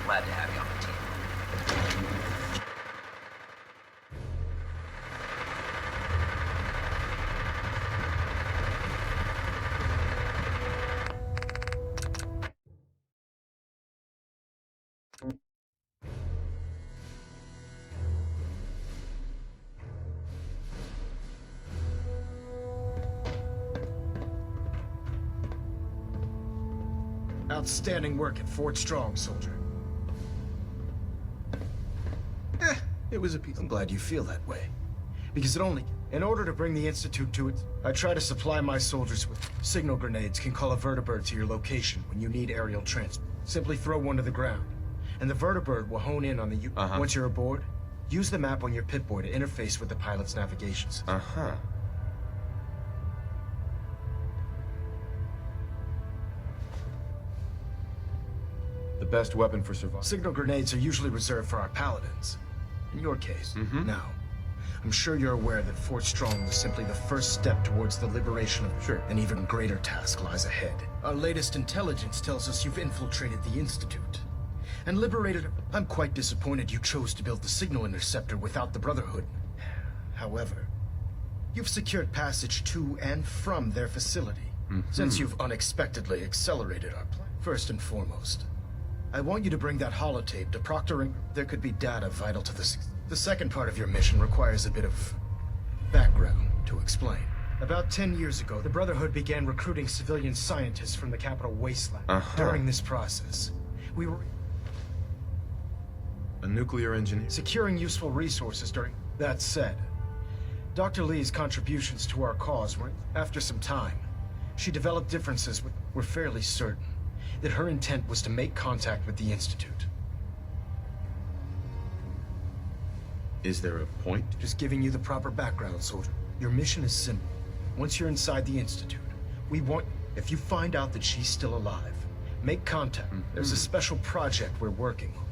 Glad to have you on the team. Outstanding work at Fort Strong, soldier. It was a piece. I'm glad you feel that way. Because in order to bring the Institute to it, I try to supply my soldiers with signal grenades can call a vertibird to your location when you need aerial transport. Simply throw one to the ground, and the vertibird will hone in on the Once you're aboard, use the map on your Pip-Boy to interface with the pilot's navigation system. The best weapon for survival. Signal grenades are usually reserved for our paladins. In your case, now, I'm sure you're aware that Fort Strong was simply the first step towards the liberation of an even greater task lies ahead. Our latest intelligence tells us you've infiltrated the Institute and liberated. I'm quite disappointed you chose to build the signal interceptor without the Brotherhood. However, you've secured passage to and from their facility, since you've unexpectedly accelerated our plan. First and foremost, I want you to bring that holotape to proctoring. There could be data vital to this. The second part of your mission requires a bit of background to explain. About 10 years ago, the Brotherhood began recruiting civilian scientists from the capital wasteland. During this process, we were a nuclear engineer. Securing useful resources during. That said, Dr. Lee's contributions to our cause were. After some time, she developed differences with. We're fairly certain that her intent was to make contact with the Institute. Is there a point? Just giving you the proper background, soldier. Your mission is simple. Once you're inside the Institute, we want... If you find out that she's still alive, make contact. There's a special project we're working on.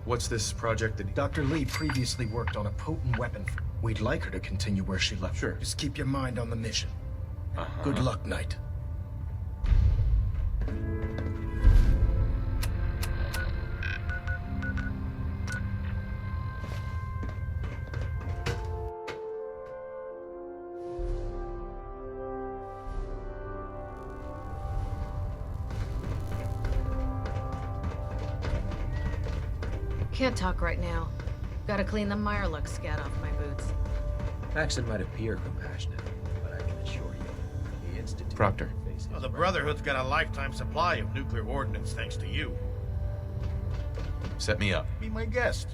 What's this project that... Dr. Lee previously worked on a potent weapon. We'd like her to continue where she left. Sure. Just keep your mind on the mission. Good luck, Knight. Can't talk right now. Gotta clean the Mirelux scat off my boots. Maxon might appear compassionate, but I can assure you, the Institute... Proctor. Well, the Brotherhood's got a lifetime supply of nuclear ordnance thanks to you. Set me up. Be my guest.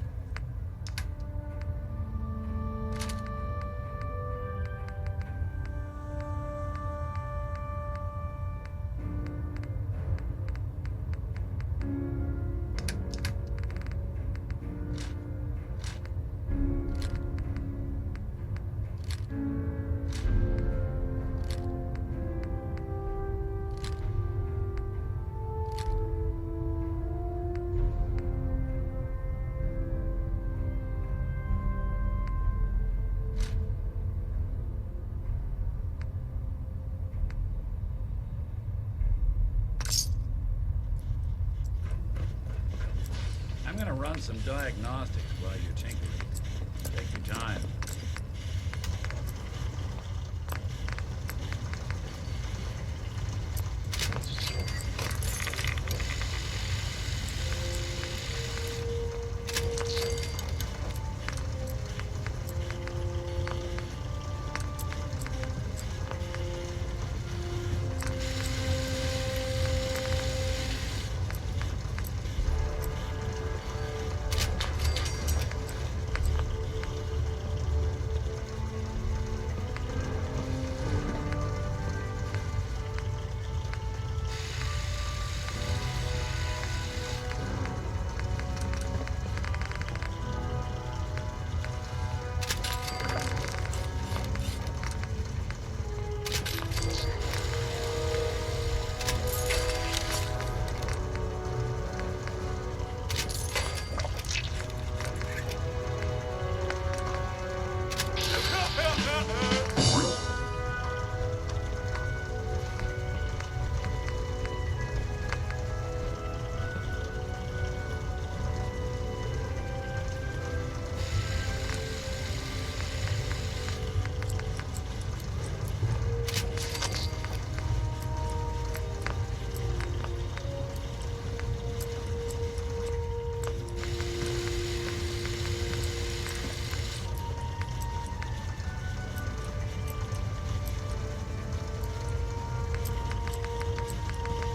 gonna run some diagnostics while you're tinkering. Take your time.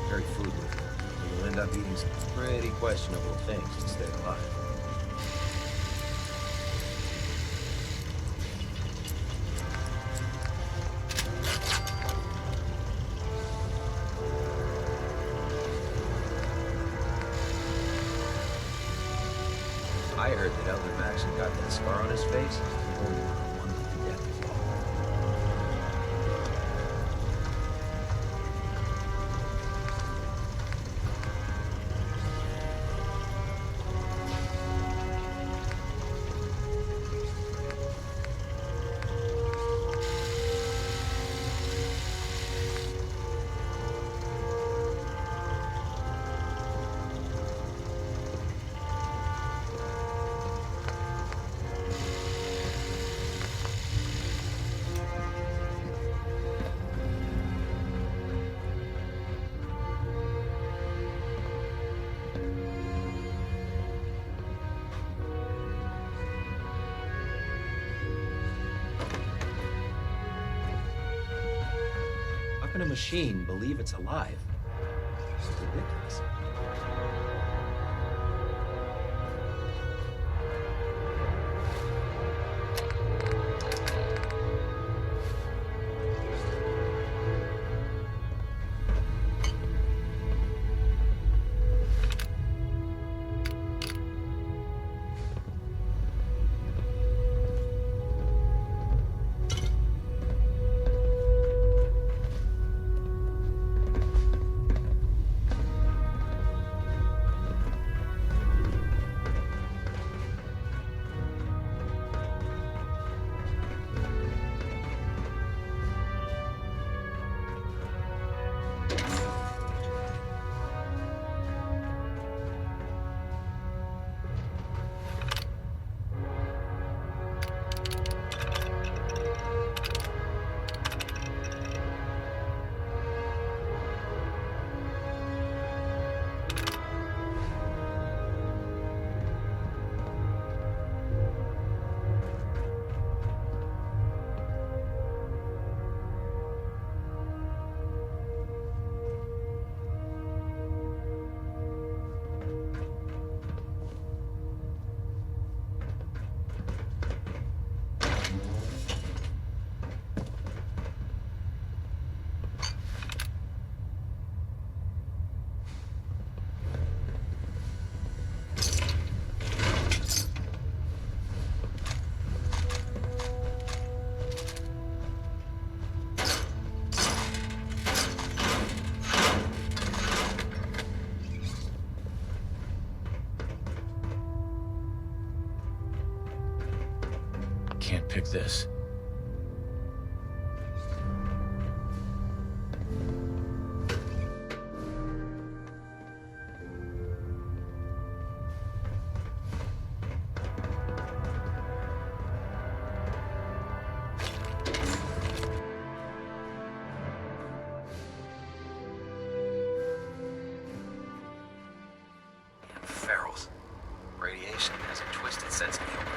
Very food with you. You'll end up eating some pretty questionable things to stay alive. I heard that Elder Maxon got that scar on his face. Only one of the death is all. How can a machine believe it's alive? It's ridiculous. Can't pick this. ferals. Radiation has a twisted sense of humor.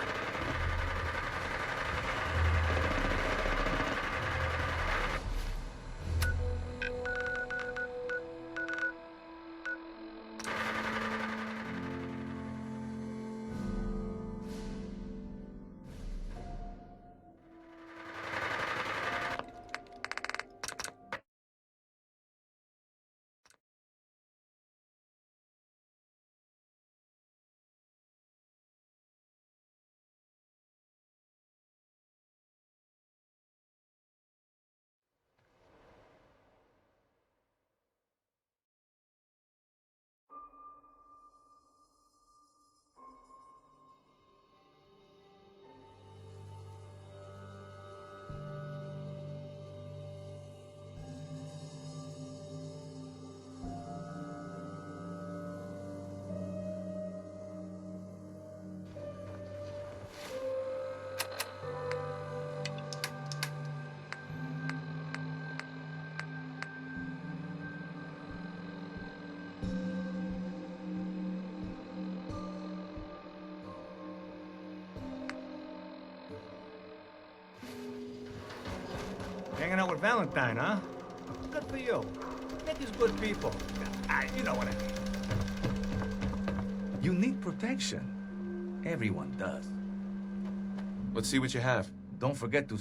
Hanging out with Valentine, huh? Good for you. Nick is good people. You know what I mean. You need protection. Everyone does. Let's see what you have. Don't forget to...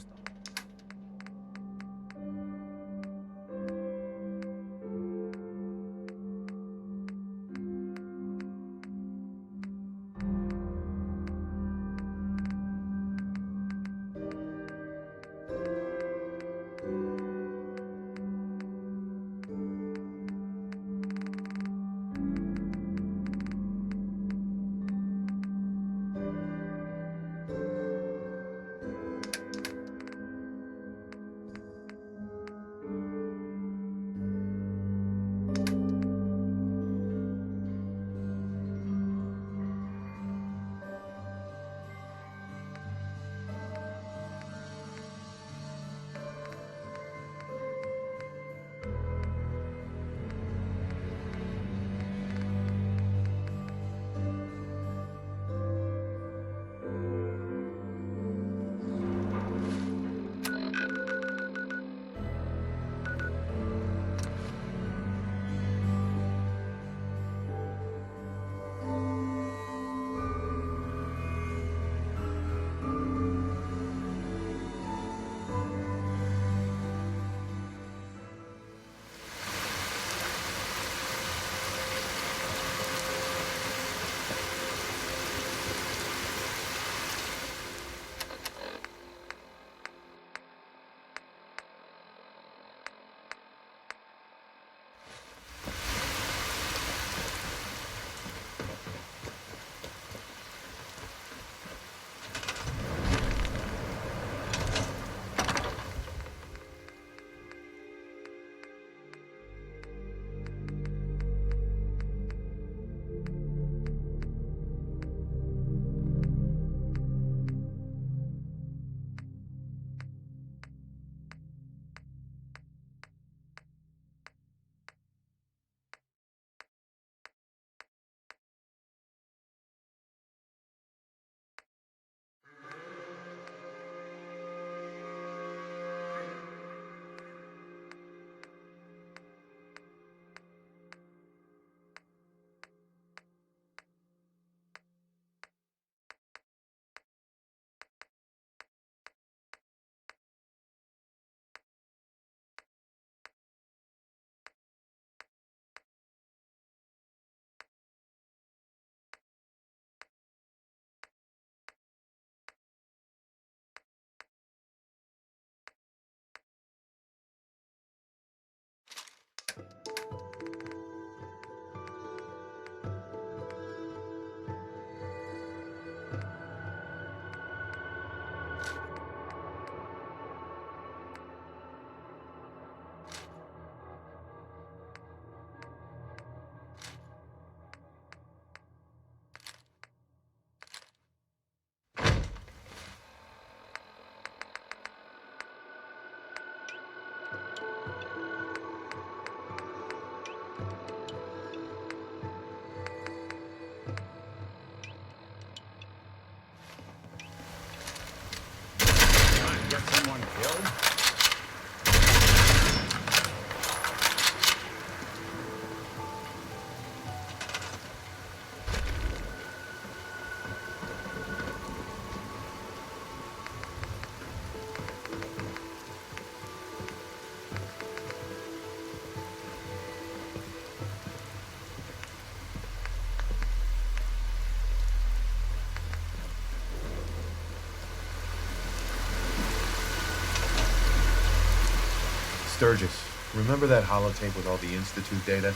Sturgis, remember that holotape with all the Institute data?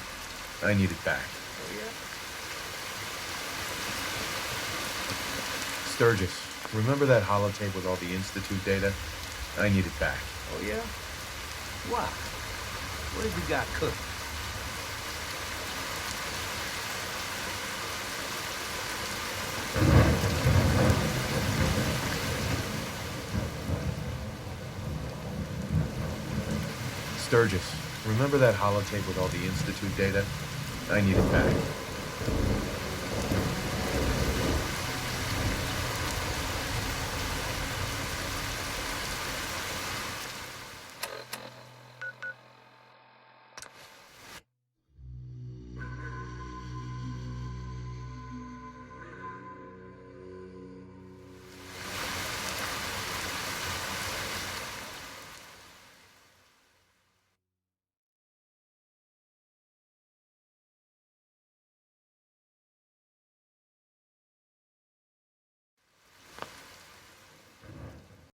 I need it back. Oh, yeah? Sturgis, remember that holotape with all the Institute data? I need it back. Oh, yeah? Why? What have you got cooking? Sturgis, remember that holotape with all the Institute data? I need it back.